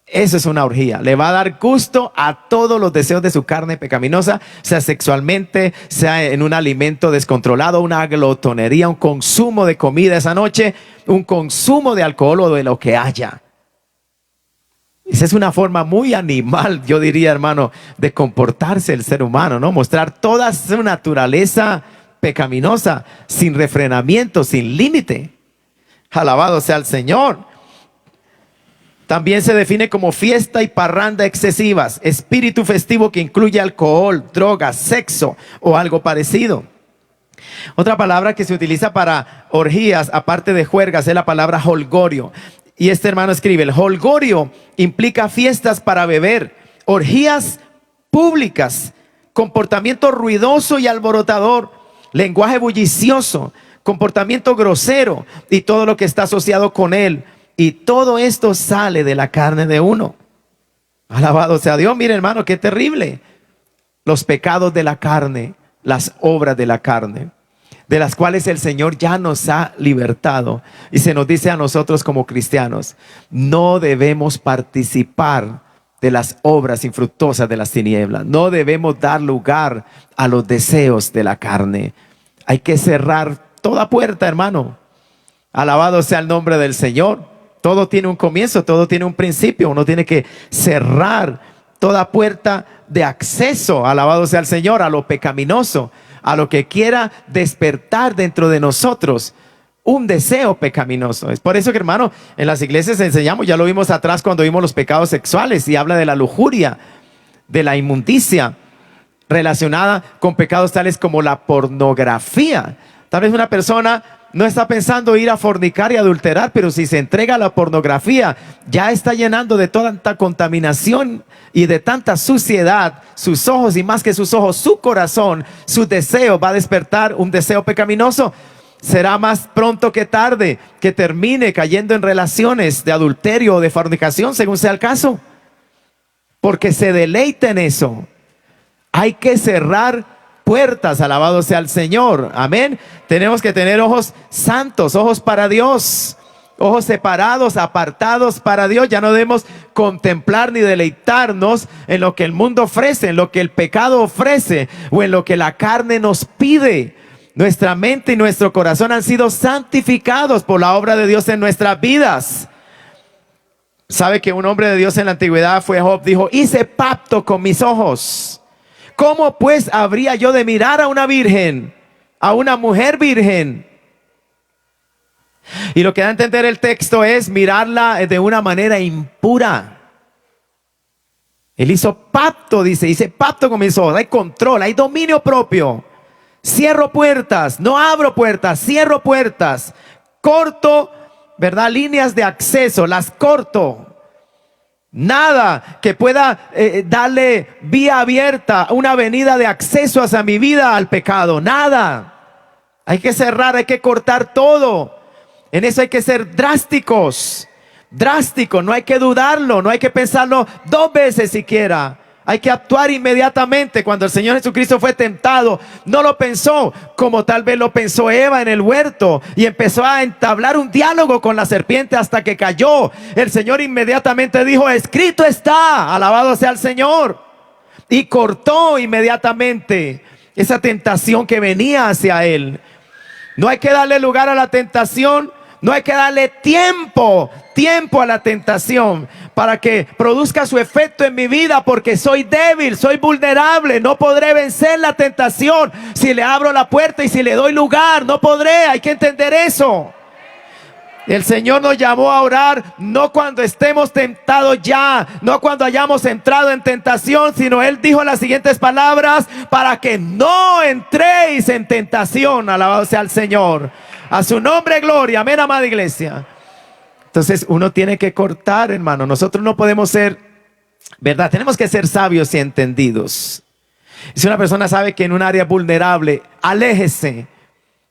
Eso es una orgía. Le va a dar gusto a todos los deseos de su carne pecaminosa, sea sexualmente, sea en un alimento descontrolado, una glotonería, un consumo de comida esa noche, un consumo de alcohol o de lo que haya. Esa es una forma muy animal, yo diría, hermano, de comportarse el ser humano, ¿no? Mostrar toda su naturaleza pecaminosa, sin refrenamiento, sin límite. Alabado sea el Señor. También se define como fiesta y parranda excesivas, espíritu festivo que incluye alcohol, drogas, sexo o algo parecido. Otra palabra que se utiliza para orgías, aparte de juergas, es la palabra holgorio. Y este hermano escribe: el holgorio implica fiestas para beber, orgías públicas, comportamiento ruidoso y alborotador, lenguaje bullicioso, comportamiento grosero y todo lo que está asociado con él. Y todo esto sale de la carne de uno. Alabado sea Dios. Mire, hermano, qué terrible. Los pecados de la carne, las obras de la carne, de las cuales el Señor ya nos ha libertado. Y se nos dice a nosotros como cristianos: no debemos participar de las obras infructuosas de las tinieblas. No debemos dar lugar a los deseos de la carne. Hay que cerrar toda puerta, hermano. Alabado sea el nombre del Señor. Todo tiene un comienzo, todo tiene un principio. Uno tiene que cerrar toda puerta de acceso, alabado sea el Señor, a lo pecaminoso, a lo que quiera despertar dentro de nosotros un deseo pecaminoso. Es por eso que, hermano, en las iglesias enseñamos, ya lo vimos atrás cuando vimos los pecados sexuales, y habla de la lujuria, de la inmundicia relacionada con pecados tales como la pornografía. Tal vez una persona no está pensando ir a fornicar y adulterar, pero si se entrega a la pornografía, ya está llenando de tanta contaminación y de tanta suciedad sus ojos, y más que sus ojos, su corazón, su deseo va a despertar un deseo pecaminoso. Será más pronto que tarde que termine cayendo en relaciones de adulterio o de fornicación, según sea el caso, porque se deleita en eso. Hay que cerrar puertas, alabado sea el Señor, amén. Tenemos que tener ojos santos, ojos para Dios, ojos separados, apartados para Dios. Ya no debemos contemplar ni deleitarnos en lo que el mundo ofrece, en lo que el pecado ofrece o en lo que la carne nos pide. Nuestra mente y nuestro corazón han sido santificados por la obra de Dios en nuestras vidas. ¿Sabe que un hombre de Dios en la antigüedad fue Job? Dijo: hice pacto con mis ojos. ¿Cómo pues habría yo de mirar a una virgen, a una mujer virgen? Y lo que da a entender el texto es mirarla de una manera impura. Él hizo pacto, dice, hice pacto con mis ojos. Hay control, hay dominio propio. Cierro puertas, no abro puertas, cierro puertas. Corto, ¿verdad? Líneas de acceso, las corto. Nada que pueda darle vía abierta, una avenida de acceso hacia mi vida al pecado. Nada. Hay que cerrar, hay que cortar todo. En eso hay que ser drásticos. Drástico, no hay que dudarlo, no hay que pensarlo dos veces siquiera. Hay que actuar inmediatamente. Cuando el Señor Jesucristo fue tentado, no lo pensó como tal vez lo pensó Eva en el huerto, y empezó a entablar un diálogo con la serpiente hasta que cayó. El Señor inmediatamente dijo: escrito está, alabado sea el Señor. Y cortó inmediatamente esa tentación que venía hacia él. No hay que darle lugar a la tentación. No hay que darle tiempo a la tentación para que produzca su efecto en mi vida, porque soy débil, soy vulnerable. No podré vencer la tentación si le abro la puerta y si le doy lugar. No podré, hay que entender eso. El Señor nos llamó a orar no cuando estemos tentados ya, no cuando hayamos entrado en tentación, sino Él dijo las siguientes palabras: para que no entréis en tentación. Alabado sea el Señor. A su nombre gloria. Amén, amada iglesia. Entonces uno tiene que cortar, hermano. Nosotros no podemos ser, ¿verdad? Tenemos que ser sabios y entendidos. Si una persona sabe que en un área vulnerable, aléjese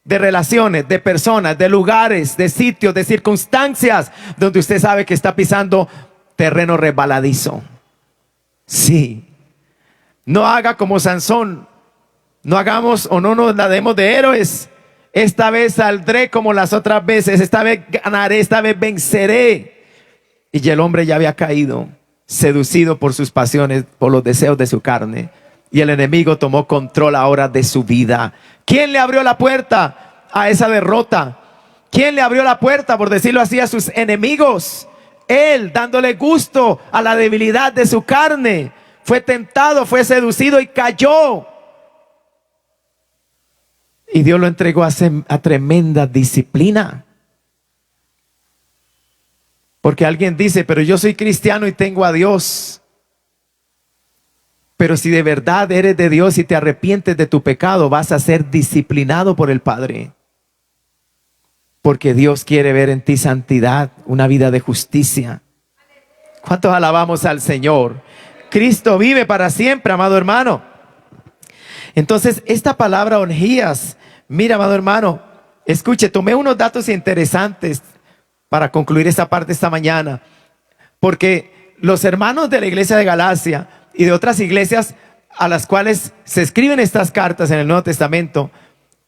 de relaciones, de personas, de lugares, de sitios, de circunstancias donde usted sabe que está pisando terreno resbaladizo. Sí. No haga como Sansón. No hagamos o no nos la demos de héroes. Esta vez saldré como las otras veces. Esta vez ganaré, esta vez venceré. Y el hombre ya había caído, seducido por sus pasiones, por los deseos de su carne. Y el enemigo tomó control ahora de su vida. ¿Quién le abrió la puerta a esa derrota? ¿Quién le abrió la puerta, por decirlo así, a sus enemigos? Él, dándole gusto a la debilidad de su carne. Fue tentado, fue seducido y cayó. Y Dios lo entregó a tremenda disciplina. Porque alguien dice: pero yo soy cristiano y tengo a Dios. Pero si de verdad eres de Dios y te arrepientes de tu pecado, vas a ser disciplinado por el Padre. Porque Dios quiere ver en ti santidad, una vida de justicia. ¿Cuántos alabamos al Señor? Cristo vive para siempre, amado hermano. Entonces, esta palabra orgías, mira, amado hermano, escuche, tomé unos datos interesantes para concluir esta parte esta mañana. Porque los hermanos de la iglesia de Galacia y de otras iglesias a las cuales se escriben estas cartas en el Nuevo Testamento,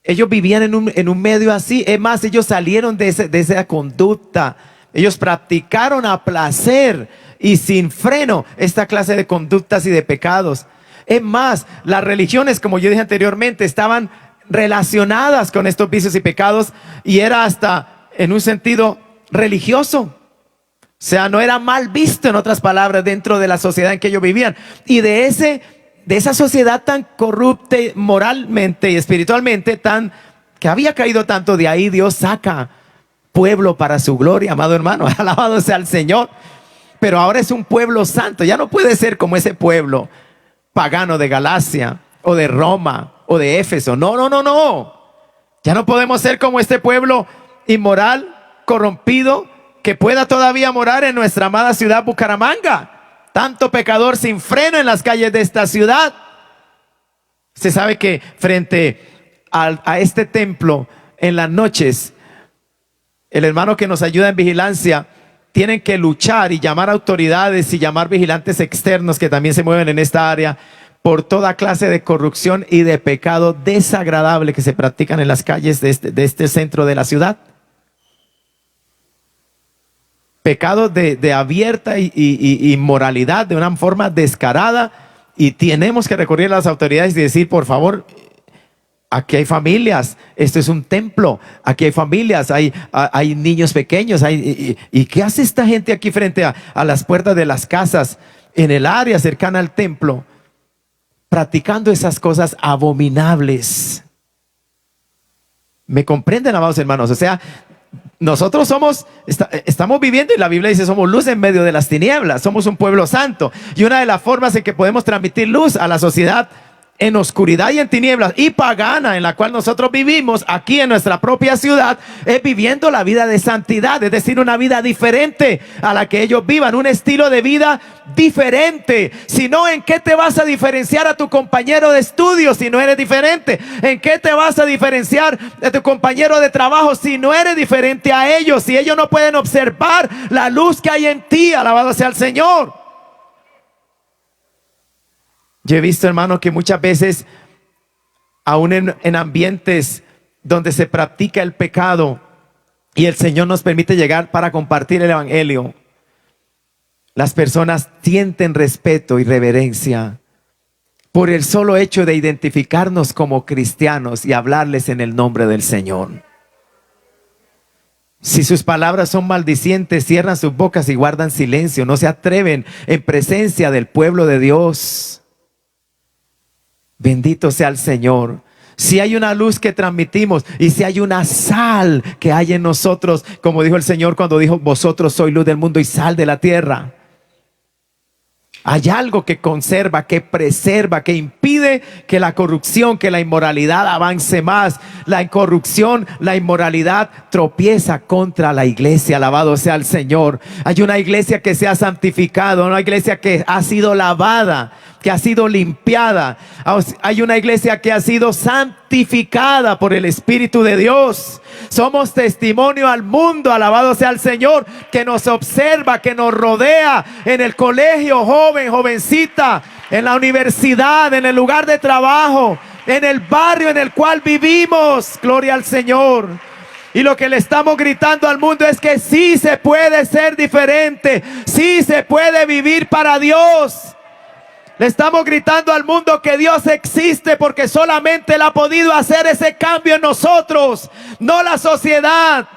ellos vivían en un medio así. Es más, ellos salieron de esa conducta. Ellos practicaron a placer y sin freno esta clase de conductas y de pecados. Es más, las religiones, como yo dije anteriormente, estaban relacionadas con estos vicios y pecados, y era hasta en un sentido religioso. O sea, no era mal visto, en otras palabras, dentro de la sociedad en que ellos vivían. Y de esa sociedad tan corrupta moralmente y espiritualmente, que había caído tanto, de ahí Dios saca pueblo para su gloria, amado hermano. Alabado sea el Señor. Pero ahora es un pueblo santo. Ya no puede ser como ese pueblo pagano de Galacia o de Roma o de Éfeso. No, no, no, no. Ya no podemos ser como este pueblo inmoral, corrompido, que pueda todavía morar en nuestra amada ciudad Bucaramanga. Tanto pecador sin freno en las calles de esta ciudad. Se sabe que frente a este templo, en las noches, el hermano que nos ayuda en vigilancia, tienen que luchar y llamar a autoridades y llamar vigilantes externos que también se mueven en esta área, por toda clase de corrupción y de pecado desagradable que se practican en las calles de este centro de la ciudad. Pecados de abierta inmoralidad, de una forma descarada. Y tenemos que recurrir a las autoridades y decir: por favor, aquí hay familias, esto es un templo, aquí hay familias, hay niños pequeños, ¿y qué hace esta gente aquí frente a las puertas de las casas, en el área cercana al templo, practicando esas cosas abominables? ¿Me comprenden, amados hermanos? O sea, nosotros estamos viviendo, y la Biblia dice: somos luz en medio de las tinieblas, somos un pueblo santo. Y una de las formas en que podemos transmitir luz a la sociedad en oscuridad y en tinieblas y pagana en la cual nosotros vivimos aquí en nuestra propia ciudad, es viviendo la vida de santidad, es decir, una vida diferente a la que ellos vivan, un estilo de vida diferente. Si no, ¿en qué te vas a diferenciar a tu compañero de estudio si no eres diferente? ¿En qué te vas a diferenciar de tu compañero de trabajo si no eres diferente a ellos? Si ellos no pueden observar la luz que hay en ti, alabado sea el Señor. Yo he visto, hermano, que muchas veces, aún en ambientes donde se practica el pecado y el Señor nos permite llegar para compartir el evangelio, las personas sienten respeto y reverencia por el solo hecho de identificarnos como cristianos y hablarles en el nombre del Señor. Si sus palabras son maldicientes, cierran sus bocas y guardan silencio, no se atreven en presencia del pueblo de Dios. Bendito sea el Señor. Si hay una luz que transmitimos y si hay una sal que hay en nosotros, como dijo el Señor cuando dijo: vosotros sois luz del mundo y sal de la tierra. Hay algo que conserva, que preserva, que impide que la corrupción, que la inmoralidad avance más. La corrupción, la inmoralidad tropieza contra la iglesia. Alabado sea el Señor. Hay una iglesia que se ha santificado, una iglesia que ha sido lavada, que ha sido limpiada. Hay una iglesia que ha sido santificada por el Espíritu de Dios. Somos testimonio al mundo, alabado sea el Señor, que nos observa, que nos rodea en el colegio, joven, jovencita, en la universidad, en el lugar de trabajo, en el barrio en el cual vivimos. Gloria al Señor. Y lo que le estamos gritando al mundo es que sí se puede ser diferente, sí se puede vivir para Dios. Le estamos gritando al mundo que Dios existe, porque solamente Él ha podido hacer ese cambio en nosotros, no la sociedad,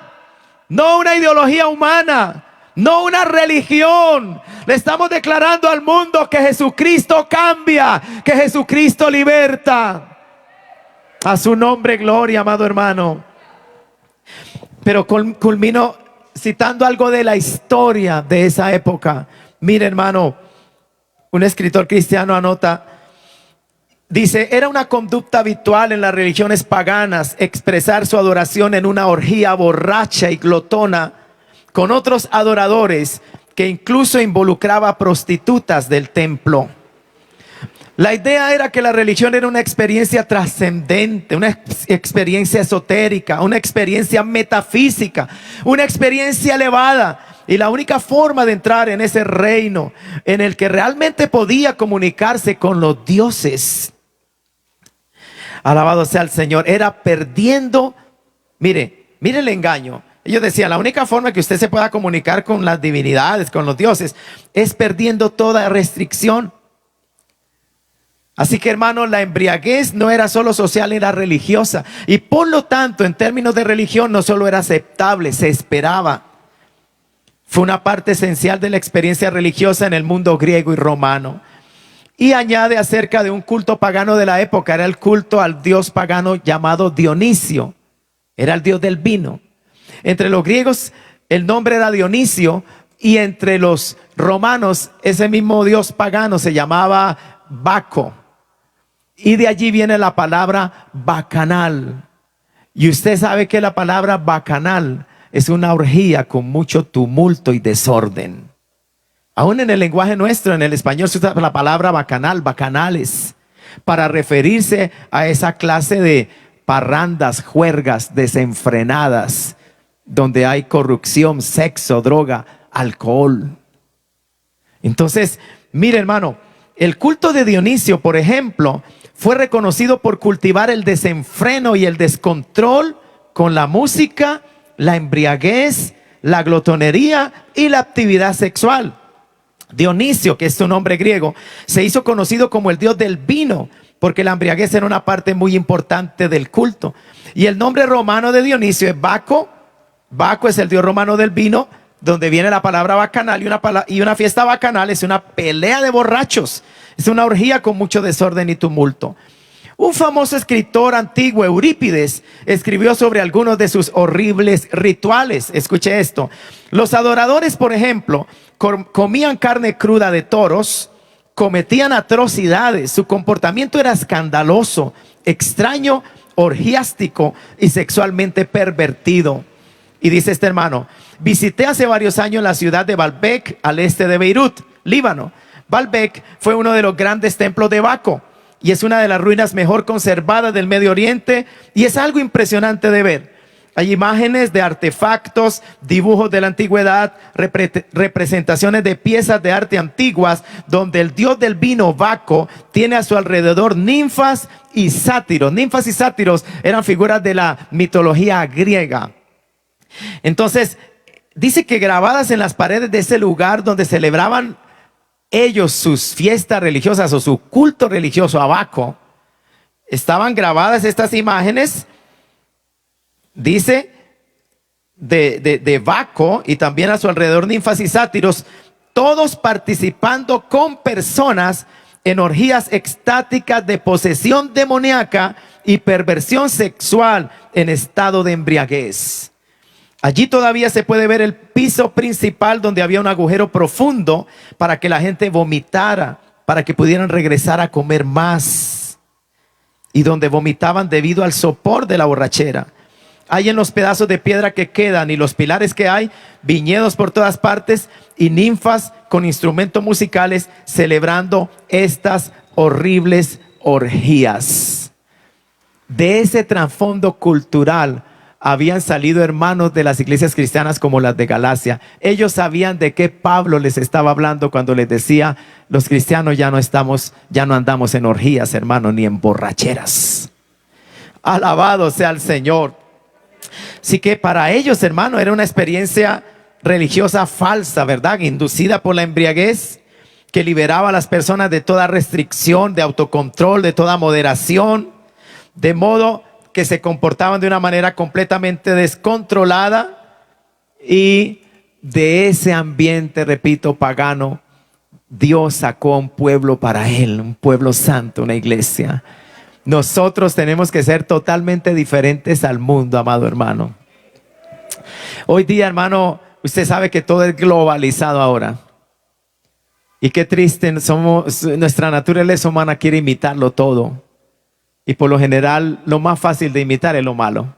no una ideología humana, no una religión. Le estamos declarando al mundo que Jesucristo cambia, que Jesucristo liberta. A su nombre gloria, amado hermano. Pero culmino citando algo de la historia de esa época. Mire, hermano, un escritor cristiano anota, dice: era una conducta habitual en las religiones paganas expresar su adoración en una orgía borracha y glotona con otros adoradores, que incluso involucraba prostitutas del templo. La idea era que la religión era una experiencia trascendente, una experiencia esotérica, una experiencia metafísica, una experiencia elevada. Y la única forma de entrar en ese reino en el que realmente podía comunicarse con los dioses, alabado sea el Señor, era perdiendo. Mire el engaño. Ellos decían: la única forma que usted se pueda comunicar con las divinidades, con los dioses, es perdiendo toda restricción. Así que, hermano, la embriaguez no era solo social, era religiosa. Y por lo tanto, en términos de religión, no solo era aceptable, se esperaba. Fue una parte esencial de la experiencia religiosa en el mundo griego y romano. Y añade acerca de un culto pagano de la época: era el culto al dios pagano llamado Dionisio. Era el dios del vino. Entre los griegos el nombre era Dionisio, y entre los romanos ese mismo dios pagano se llamaba Baco. Y de allí viene la palabra bacanal. Y usted sabe que la palabra bacanal es una orgía con mucho tumulto y desorden. Aún en el lenguaje nuestro, en el español, se usa la palabra bacanal, bacanales, para referirse a esa clase de parrandas, juergas desenfrenadas, donde hay corrupción, sexo, droga, alcohol. Entonces, mire, hermano, el culto de Dionisio, por ejemplo, fue reconocido por cultivar el desenfreno y el descontrol con la música, la embriaguez, la glotonería y la actividad sexual. Dionisio, que es su nombre griego, se hizo conocido como el dios del vino, porque la embriaguez era una parte muy importante del culto. Y el nombre romano de Dionisio es Baco. Baco es el dios romano del vino, donde viene la palabra bacanal. Y una fiesta bacanal es una pelea de borrachos, es una orgía con mucho desorden y tumulto. Un famoso escritor antiguo, Eurípides, escribió sobre algunos de sus horribles rituales. Escuche esto: los adoradores, por ejemplo, comían carne cruda de toros, cometían atrocidades, su comportamiento era escandaloso, extraño, orgiástico y sexualmente pervertido. Y dice este hermano: visité hace varios años la ciudad de Baalbek, al este de Beirut, Líbano. Baalbek fue uno de los grandes templos de Baco y es una de las ruinas mejor conservadas del Medio Oriente, y es algo impresionante de ver. Hay imágenes de artefactos, dibujos de la antigüedad, representaciones de piezas de arte antiguas, donde el dios del vino Baco tiene a su alrededor ninfas y sátiros. Ninfas y sátiros eran figuras de la mitología griega. Entonces, dice que grabadas en las paredes de ese lugar donde celebraban ellos sus fiestas religiosas o su culto religioso a Baco, estaban grabadas estas imágenes, dice, de Baco, y también a su alrededor ninfas y sátiros, todos participando con personas en orgías extáticas de posesión demoníaca y perversión sexual en estado de embriaguez. Allí todavía se puede ver el piso principal, donde había un agujero profundo para que la gente vomitara, para que pudieran regresar a comer más, y donde vomitaban debido al sopor de la borrachera. Hay en los pedazos de piedra que quedan y los pilares que hay, viñedos por todas partes y ninfas con instrumentos musicales celebrando estas horribles orgías. De ese trasfondo cultural habían salido hermanos de las iglesias cristianas como las de Galacia. Ellos sabían de qué Pablo les estaba hablando cuando les decía: los cristianos ya no andamos en orgías, hermanos, ni en borracheras. Alabado sea el Señor. Así que para ellos, hermano, era una experiencia religiosa falsa, ¿verdad? Inducida por la embriaguez, que liberaba a las personas de toda restricción, de autocontrol, de toda moderación, de modo que se comportaban de una manera completamente descontrolada. Y de ese ambiente, repito, pagano, Dios sacó a un pueblo para Él, un pueblo santo, una iglesia. Nosotros tenemos que ser totalmente diferentes al mundo, amado hermano. Hoy día, hermano, usted sabe que todo es globalizado ahora. Y qué triste, nuestra naturaleza humana quiere imitarlo todo. Y por lo general, lo más fácil de imitar es lo malo,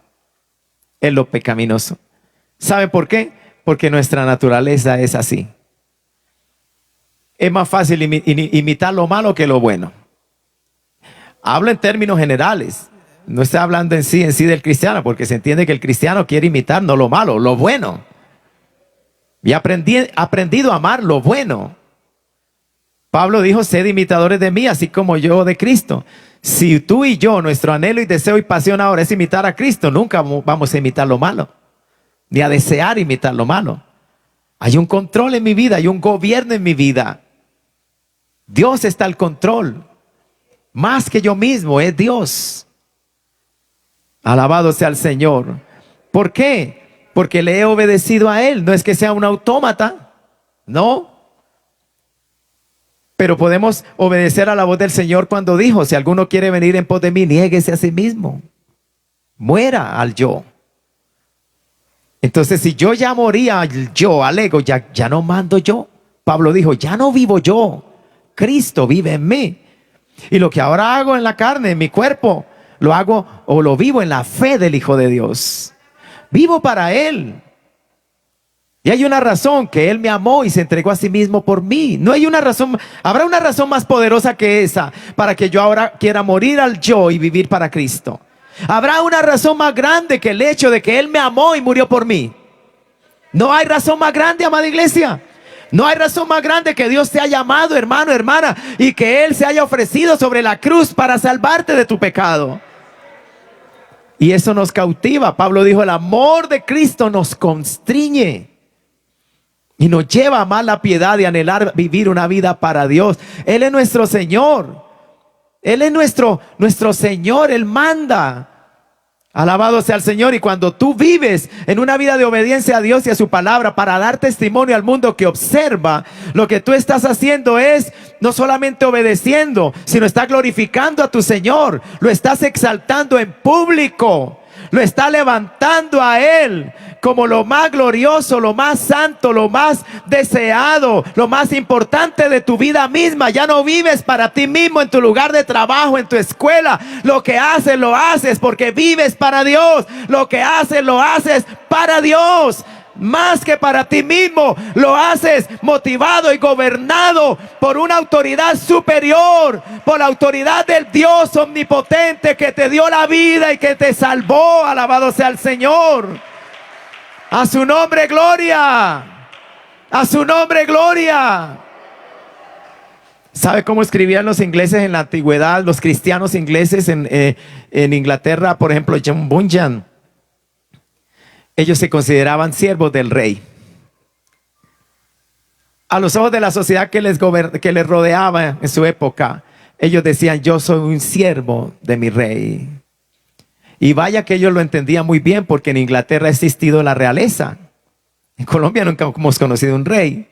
es lo pecaminoso. ¿Sabe por qué? Porque nuestra naturaleza es así. Es más fácil imitar lo malo que lo bueno. Hablo en términos generales. No estoy hablando en sí del cristiano, porque se entiende que el cristiano quiere imitar no lo malo, lo bueno. Y aprendido a amar lo bueno. Pablo dijo: sed imitadores de mí, así como yo de Cristo. Si tú y yo, nuestro anhelo y deseo y pasión ahora es imitar a Cristo, nunca vamos a imitar lo malo, ni a desear imitar lo malo. Hay un control en mi vida, hay un gobierno en mi vida. Dios está al control. Más que yo mismo, es Dios. Alabado sea el Señor. ¿Por qué? Porque le he obedecido a Él. No es que sea un autómata, no. Pero podemos obedecer a la voz del Señor cuando dijo: si alguno quiere venir en pos de mí, niéguese a sí mismo. Muera al yo. Entonces, si yo ya moría al yo, al ego, ya no mando yo. Pablo dijo: ya no vivo yo, Cristo vive en mí. Y lo que ahora hago en la carne, en mi cuerpo, lo hago o lo vivo en la fe del Hijo de Dios. Vivo para Él. Y hay una razón, que Él me amó y se entregó a sí mismo por mí. No hay una razón, habrá una razón más poderosa que esa para que yo ahora quiera morir al yo y vivir para Cristo. Habrá una razón más grande que el hecho de que Él me amó y murió por mí. No hay razón más grande, amada iglesia. No hay razón más grande que Dios te haya amado, hermano, hermana, y que Él se haya ofrecido sobre la cruz para salvarte de tu pecado. Y eso nos cautiva. Pablo dijo: el amor de Cristo nos constriñe y nos lleva a amar la piedad y anhelar vivir una vida para Dios. Él es nuestro Señor. Él es nuestro Señor. Él manda. Alabado sea el Señor. Y cuando tú vives en una vida de obediencia a Dios y a su palabra para dar testimonio al mundo que observa, lo que tú estás haciendo es no solamente obedeciendo, sino está glorificando a tu Señor. Lo estás exaltando en público. Lo está levantando a Él como lo más glorioso, lo más santo, lo más deseado, lo más importante de tu vida misma. Ya no vives para ti mismo en tu lugar de trabajo, en tu escuela. Lo que lo haces porque vives para Dios. Lo que haces, lo haces para Dios. más que para ti mismo. Lo haces motivado y gobernado por una autoridad superior, por la autoridad del Dios omnipotente que te dio la vida y que te salvó. Alabado sea el Señor. A su nombre gloria. A su nombre gloria. ¿Sabe cómo escribían los ingleses en la antigüedad? Los cristianos ingleses en Inglaterra, por ejemplo, John Bunyan. Ellos se consideraban siervos del rey. A los ojos de la sociedad que les rodeaba en su época, ellos decían: yo soy un siervo de mi rey. Y vaya que ellos lo entendían muy bien, porque en Inglaterra ha existido la realeza. En Colombia nunca hemos conocido un rey.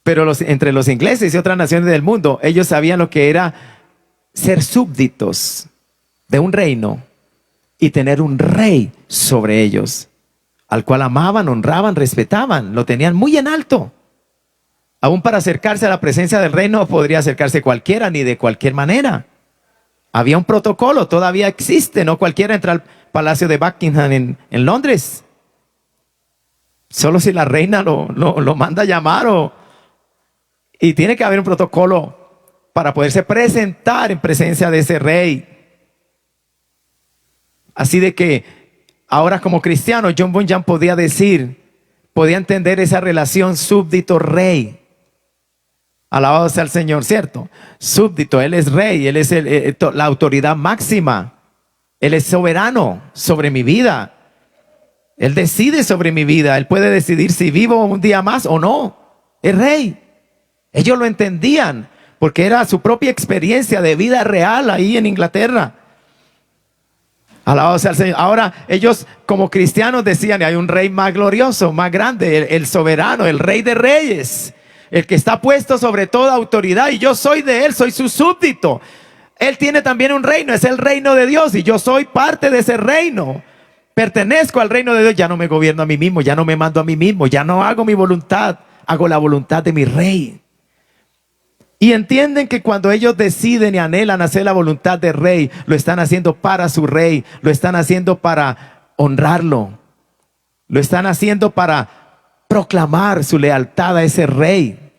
Pero entre los ingleses y otras naciones del mundo, ellos sabían lo que era ser súbditos de un reino y tener un rey sobre ellos, al cual amaban, honraban, respetaban, lo tenían muy en alto. Aún para acercarse a la presencia del rey no podría acercarse cualquiera, ni de cualquier manera. Había un protocolo, todavía existe, no cualquiera entra al palacio de Buckingham en Londres. Solo si la reina lo manda a llamar y tiene que haber un protocolo para poderse presentar en presencia de ese rey. Así de que ahora, como cristiano, John Bunyan podía entender esa relación súbdito-rey. Alabado sea el Señor, ¿cierto? Súbdito, Él es rey, Él es la autoridad máxima. Él es soberano sobre mi vida. Él decide sobre mi vida. Él puede decidir si vivo un día más o no. Es rey. Ellos lo entendían porque era su propia experiencia de vida real ahí en Inglaterra. Alabado sea el Señor. Ahora ellos como cristianos decían: hay un rey más glorioso, más grande, el soberano, el rey de reyes, el que está puesto sobre toda autoridad, y yo soy de él, soy su súbdito. Él tiene también un reino, es el reino de Dios, y yo soy parte de ese reino. Pertenezco al reino de Dios. Ya no me gobierno a mí mismo, ya no me mando a mí mismo, ya no hago mi voluntad, hago la voluntad de mi rey. Y entienden que cuando ellos deciden y anhelan hacer la voluntad del rey, lo están haciendo para su rey, lo están haciendo para honrarlo, lo están haciendo para proclamar su lealtad a ese rey,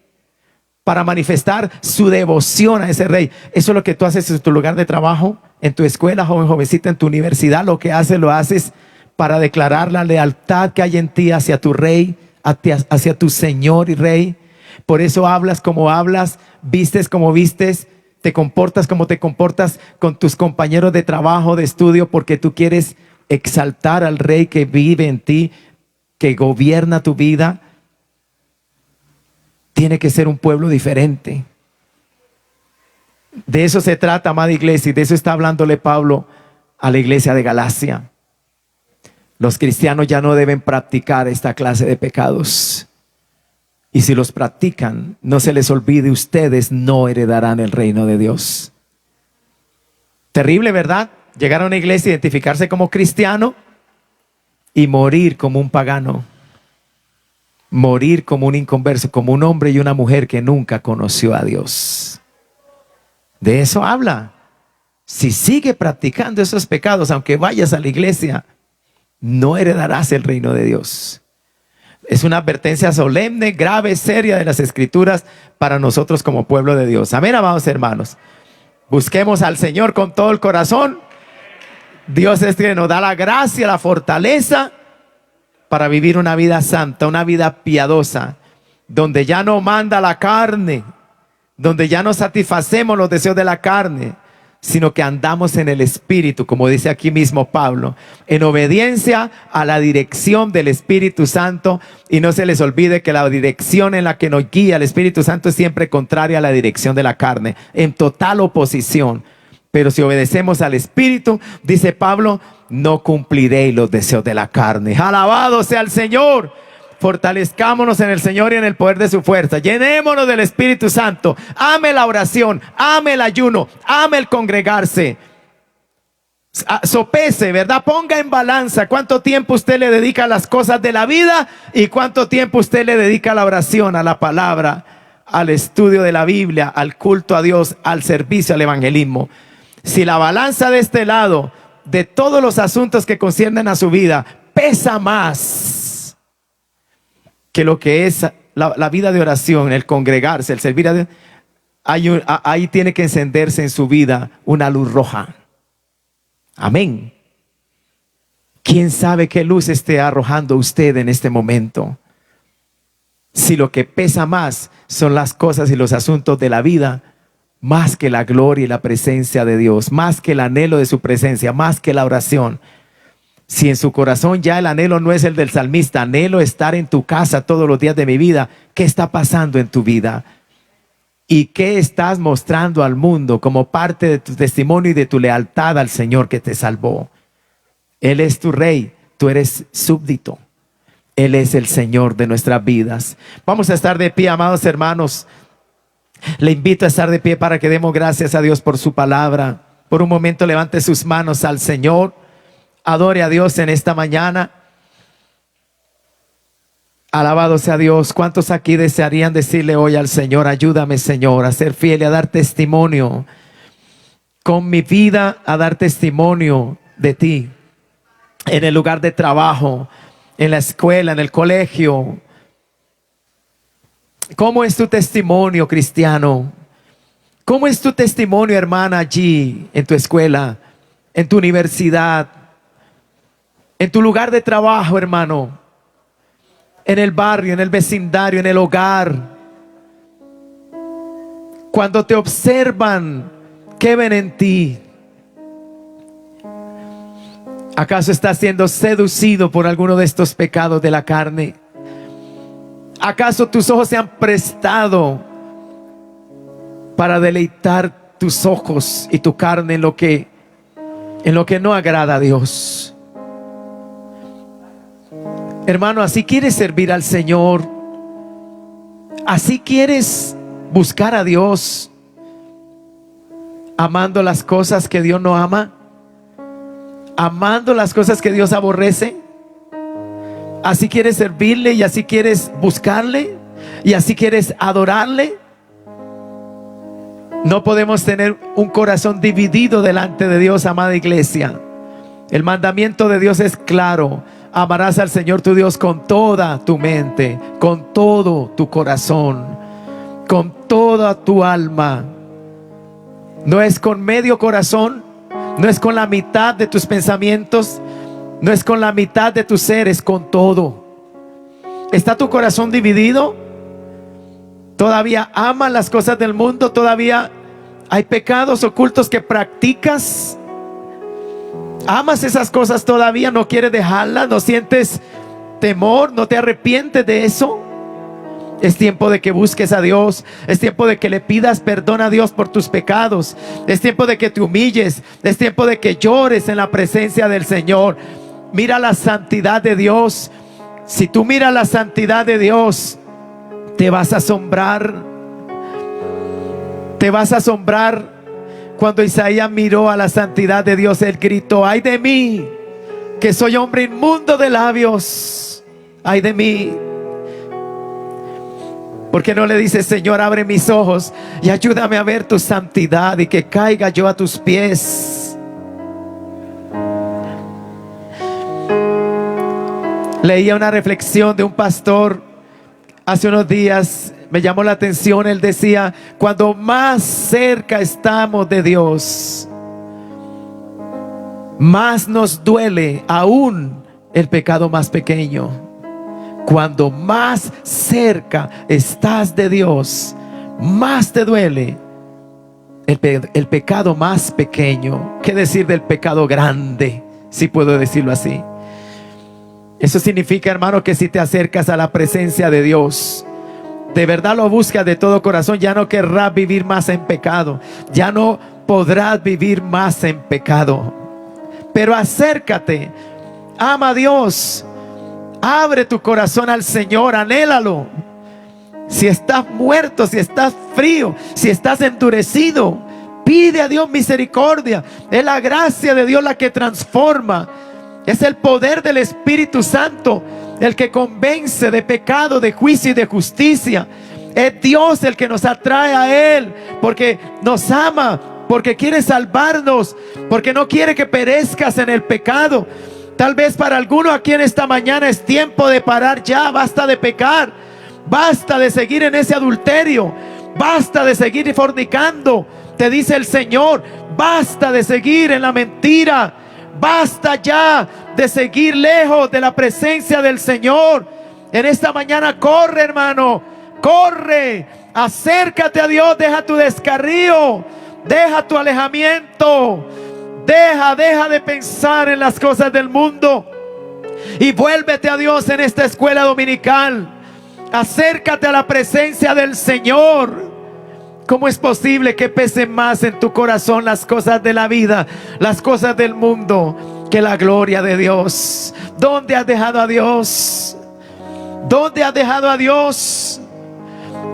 para manifestar su devoción a ese rey. Eso es lo que tú haces en tu lugar de trabajo, en tu escuela, jovencita, en tu universidad. Lo que haces, lo haces para declarar la lealtad que hay en ti hacia tu rey, hacia tu Señor y Rey. Por eso hablas como hablas, vistes como vistes, te comportas como te comportas con tus compañeros de trabajo, de estudio, porque tú quieres exaltar al Rey que vive en ti, que gobierna tu vida. Tiene que ser un pueblo diferente. De eso se trata, amada iglesia, y de eso está hablándole Pablo a la iglesia de Galacia. Los cristianos ya no deben practicar esta clase de pecados. Y si los practican, no se les olvide, ustedes no heredarán el reino de Dios. Terrible, ¿verdad? Llegar a una iglesia, identificarse como cristiano y morir como un pagano. Morir como un inconverso, como un hombre y una mujer que nunca conoció a Dios. De eso habla. Si sigue practicando esos pecados, aunque vayas a la iglesia, no heredarás el reino de Dios. Es una advertencia solemne, grave, seria de las Escrituras para nosotros como pueblo de Dios. Amén, amados hermanos. Busquemos al Señor con todo el corazón. Dios es que nos da la gracia, la fortaleza para vivir una vida santa, una vida piadosa, donde ya no manda la carne, donde ya no satisfacemos los deseos de la carne, sino que andamos en el Espíritu, como dice aquí mismo Pablo, en obediencia a la dirección del Espíritu Santo. Y no se les olvide que la dirección en la que nos guía el Espíritu Santo es siempre contraria a la dirección de la carne, en total oposición. Pero si obedecemos al Espíritu, dice Pablo, no cumpliréis los deseos de la carne. Alabado sea el Señor. Fortalezcámonos en el Señor y en el poder de su fuerza. Llenémonos del Espíritu Santo. Ame la oración, ame el ayuno, ame el congregarse. Sopese, ¿verdad? Ponga en balanza cuánto tiempo usted le dedica a las cosas de la vida y cuánto tiempo usted le dedica a la oración, a la palabra, al estudio de la Biblia, al culto a Dios, al servicio, al evangelismo. Si la balanza de este lado, de todos los asuntos que conciernen a su vida, pesa más que lo que es la vida de oración, el congregarse, el servir a Dios, ahí tiene que encenderse en su vida una luz roja. Amén. ¿Quién sabe qué luz esté arrojando usted en este momento? Si lo que pesa más son las cosas y los asuntos de la vida, más que la gloria y la presencia de Dios, más que el anhelo de su presencia, más que la oración. Si en su corazón ya el anhelo no es el del salmista, anhelo estar en tu casa todos los días de mi vida, ¿qué está pasando en tu vida? ¿Y qué estás mostrando al mundo como parte de tu testimonio y de tu lealtad al Señor que te salvó? Él es tu rey, tú eres súbdito. Él es el Señor de nuestras vidas. Vamos a estar de pie, amados hermanos. Le invito a estar de pie para que demos gracias a Dios por su palabra. Por un momento levante sus manos al Señor. Adore a Dios en esta mañana. Alabado sea Dios. ¿Cuántos aquí desearían decirle hoy al Señor: ayúdame, Señor, a ser fiel y a dar testimonio con mi vida, a dar testimonio de ti en el lugar de trabajo, en la escuela, en el colegio? ¿Cómo es tu testimonio, cristiano? ¿Cómo es tu testimonio, hermana, allí en tu escuela, en tu universidad, en tu lugar de trabajo, hermano, en el barrio, en el vecindario, en el hogar? Cuando te observan, ¿qué ven en ti? ¿Acaso estás siendo seducido por alguno de estos pecados de la carne? ¿Acaso tus ojos se han prestado para deleitar tus ojos y tu carne en lo que no agrada a Dios? Hermano, ¿así quieres servir al Señor? ¿Así quieres buscar a Dios, amando las cosas que Dios no ama? ¿Amando las cosas que Dios aborrece? ¿Así quieres servirle y así quieres buscarle y así quieres adorarle? No podemos tener un corazón dividido delante de Dios, amada iglesia. El mandamiento de Dios es claro: amarás al Señor tu Dios con toda tu mente, con todo tu corazón, con toda tu alma. No es con medio corazón, no es con la mitad de tus pensamientos, no es con la mitad de tu ser, es con todo. ¿Está tu corazón dividido? ¿Todavía amas las cosas del mundo? ¿Todavía hay pecados ocultos que practicas? ¿Amas esas cosas todavía? ¿No quieres dejarlas? ¿No sientes temor? ¿No te arrepientes de eso? Es tiempo de que busques a Dios. Es tiempo de que le pidas perdón a Dios por tus pecados. Es tiempo de que te humilles. Es tiempo de que llores en la presencia del Señor. Mira la santidad de Dios. Si tú miras la santidad de Dios, te vas a asombrar. Te vas a asombrar. Cuando Isaías miró a la santidad de Dios, él gritó: ay de mí, que soy hombre inmundo de labios. Ay de mí. ¿Por qué no le dices: Señor, abre mis ojos y ayúdame a ver tu santidad, y que caiga yo a tus pies? Leía una reflexión de un pastor hace unos días. Me llamó la atención. Él decía: cuando más cerca estamos de Dios, más nos duele aún el pecado más pequeño. Cuando más cerca estás de Dios, más te duele el pecado más pequeño. ¿Qué decir del pecado grande? Si puedo decirlo así. Eso significa, hermano, que si te acercas a la presencia de Dios, de verdad lo buscas de todo corazón, ya no querrás vivir más en pecado. Ya no podrás vivir más en pecado. Pero acércate, ama a Dios, abre tu corazón al Señor, anhélalo. Si estás muerto, si estás frío, si estás endurecido, pide a Dios misericordia. Es la gracia de Dios la que transforma. Es el poder del Espíritu Santo el que convence de pecado, de juicio y de justicia. Es Dios el que nos atrae a Él, porque nos ama, porque quiere salvarnos, porque no quiere que perezcas en el pecado. Tal vez para alguno aquí en esta mañana es tiempo de parar ya. Basta de pecar, basta de seguir en ese adulterio, basta de seguir fornicando. Te dice el Señor, basta de seguir en la mentira, basta ya de seguir lejos de la presencia del Señor. En esta mañana corre, hermano, corre, acércate a Dios, deja tu descarrío, deja tu alejamiento, deja de pensar en las cosas del mundo y vuélvete a Dios en esta escuela dominical. Acércate a la presencia del Señor. ¿Cómo es posible que pesen más en tu corazón las cosas de la vida, las cosas del mundo, que la gloria de Dios? ¿Dónde has dejado a Dios? ¿Dónde has dejado a Dios?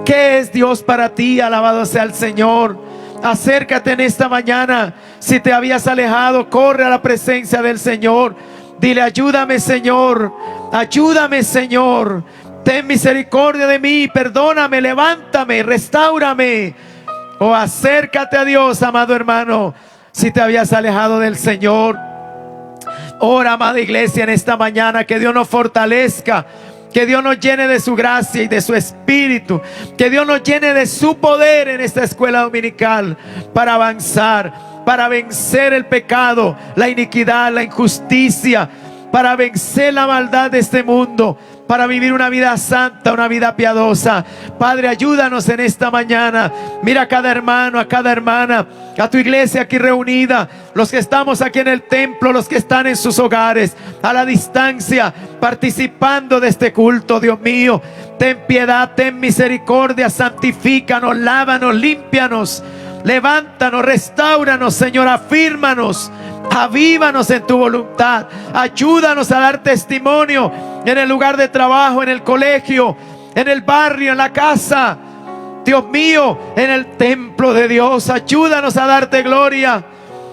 ¿Qué es Dios para ti? Alabado sea el Señor. Acércate en esta mañana. Si te habías alejado, corre a la presencia del Señor. Dile: ayúdame, Señor, ayúdame, Señor. Ten misericordia de mí, perdóname, levántame, restáurame. Oh, acércate a Dios, amado hermano, si te habías alejado del Señor. Ora, amada iglesia, en esta mañana, que Dios nos fortalezca, que Dios nos llene de su gracia y de su espíritu, que Dios nos llene de su poder en esta escuela dominical para avanzar, para vencer el pecado, la iniquidad, la injusticia, para vencer la maldad de este mundo, para vivir una vida santa, una vida piadosa. Padre, ayúdanos en esta mañana. Mira a cada hermano, a cada hermana, a tu iglesia aquí reunida, los que estamos aquí en el templo, los que están en sus hogares, a la distancia, participando de este culto. Dios mío, ten piedad, ten misericordia, santifícanos, lávanos, límpianos, levántanos, restáuranos, Señor, afírmanos, avívanos en tu voluntad. Ayúdanos a dar testimonio en el lugar de trabajo, en el colegio, en el barrio, en la casa. Dios mío, en el templo de Dios, ayúdanos a darte gloria.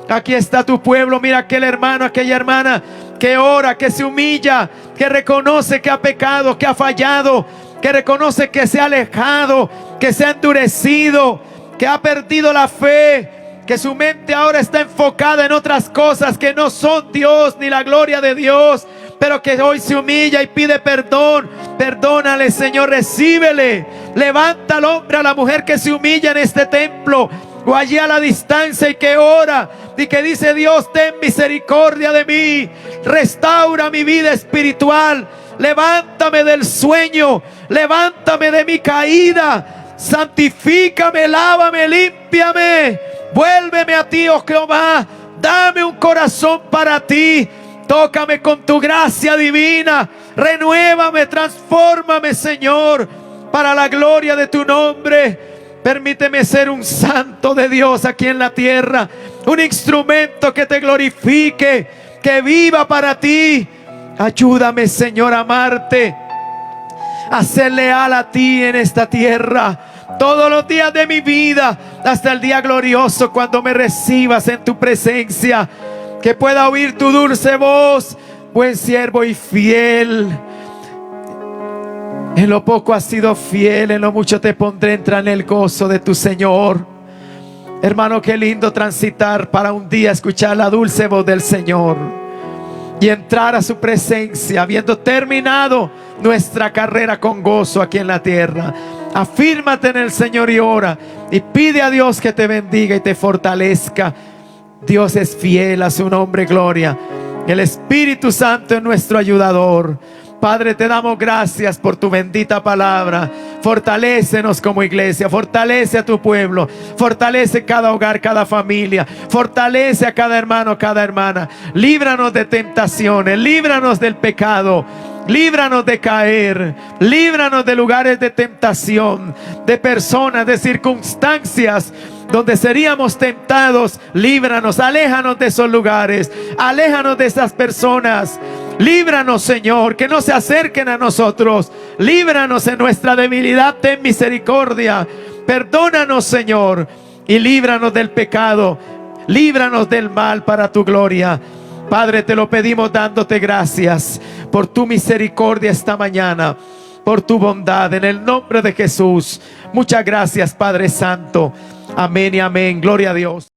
Aquí está tu pueblo. Mira aquel hermano, aquella hermana que ora, que se humilla, que reconoce que ha pecado, que ha fallado, que reconoce que se ha alejado, que se ha endurecido, que ha perdido la fe, que su mente ahora está enfocada en otras cosas que no son Dios ni la gloria de Dios, pero que hoy se humilla y pide perdón. Perdónale, Señor, recíbele. Levanta al hombre, a la mujer que se humilla en este templo o allí a la distancia y que ora y que dice: Dios, ten misericordia de mí, restaura mi vida espiritual, levántame del sueño, levántame de mi caída, santifícame, lávame, límpiame, vuélveme a ti, oh Jehová, dame un corazón para ti. Tócame con tu gracia divina, renuévame, transfórmame, Señor, para la gloria de tu nombre. Permíteme ser un santo de Dios aquí en la tierra, un instrumento que te glorifique, que viva para ti. Ayúdame, Señor, a amarte, a ser leal a ti en esta tierra, todos los días de mi vida, hasta el día glorioso cuando me recibas en tu presencia. Que pueda oír tu dulce voz: buen siervo y fiel. En lo poco has sido fiel, en lo mucho te pondré. Entra en el gozo de tu Señor. Hermano, qué lindo transitar para un día escuchar la dulce voz del Señor y entrar a su presencia habiendo terminado nuestra carrera con gozo aquí en la tierra. Afírmate en el Señor y ora y pide a Dios que te bendiga y te fortalezca. Dios es fiel, a su nombre gloria. El Espíritu Santo es nuestro ayudador. Padre, te damos gracias por tu bendita palabra. Fortalécenos como iglesia, fortalece a tu pueblo, fortalece cada hogar, cada familia, fortalece a cada hermano, cada hermana. Líbranos de tentaciones, líbranos del pecado, líbranos de caer, líbranos de lugares de tentación, de personas, de circunstancias donde seríamos tentados. Líbranos, aléjanos de esos lugares, aléjanos de esas personas. Líbranos, Señor, que no se acerquen a nosotros. Líbranos en nuestra debilidad, ten misericordia. Perdónanos, Señor, y líbranos del pecado, líbranos del mal para tu gloria. Padre, te lo pedimos dándote gracias por tu misericordia esta mañana, por tu bondad, en el nombre de Jesús. Muchas gracias, Padre Santo. Amén y amén. Gloria a Dios.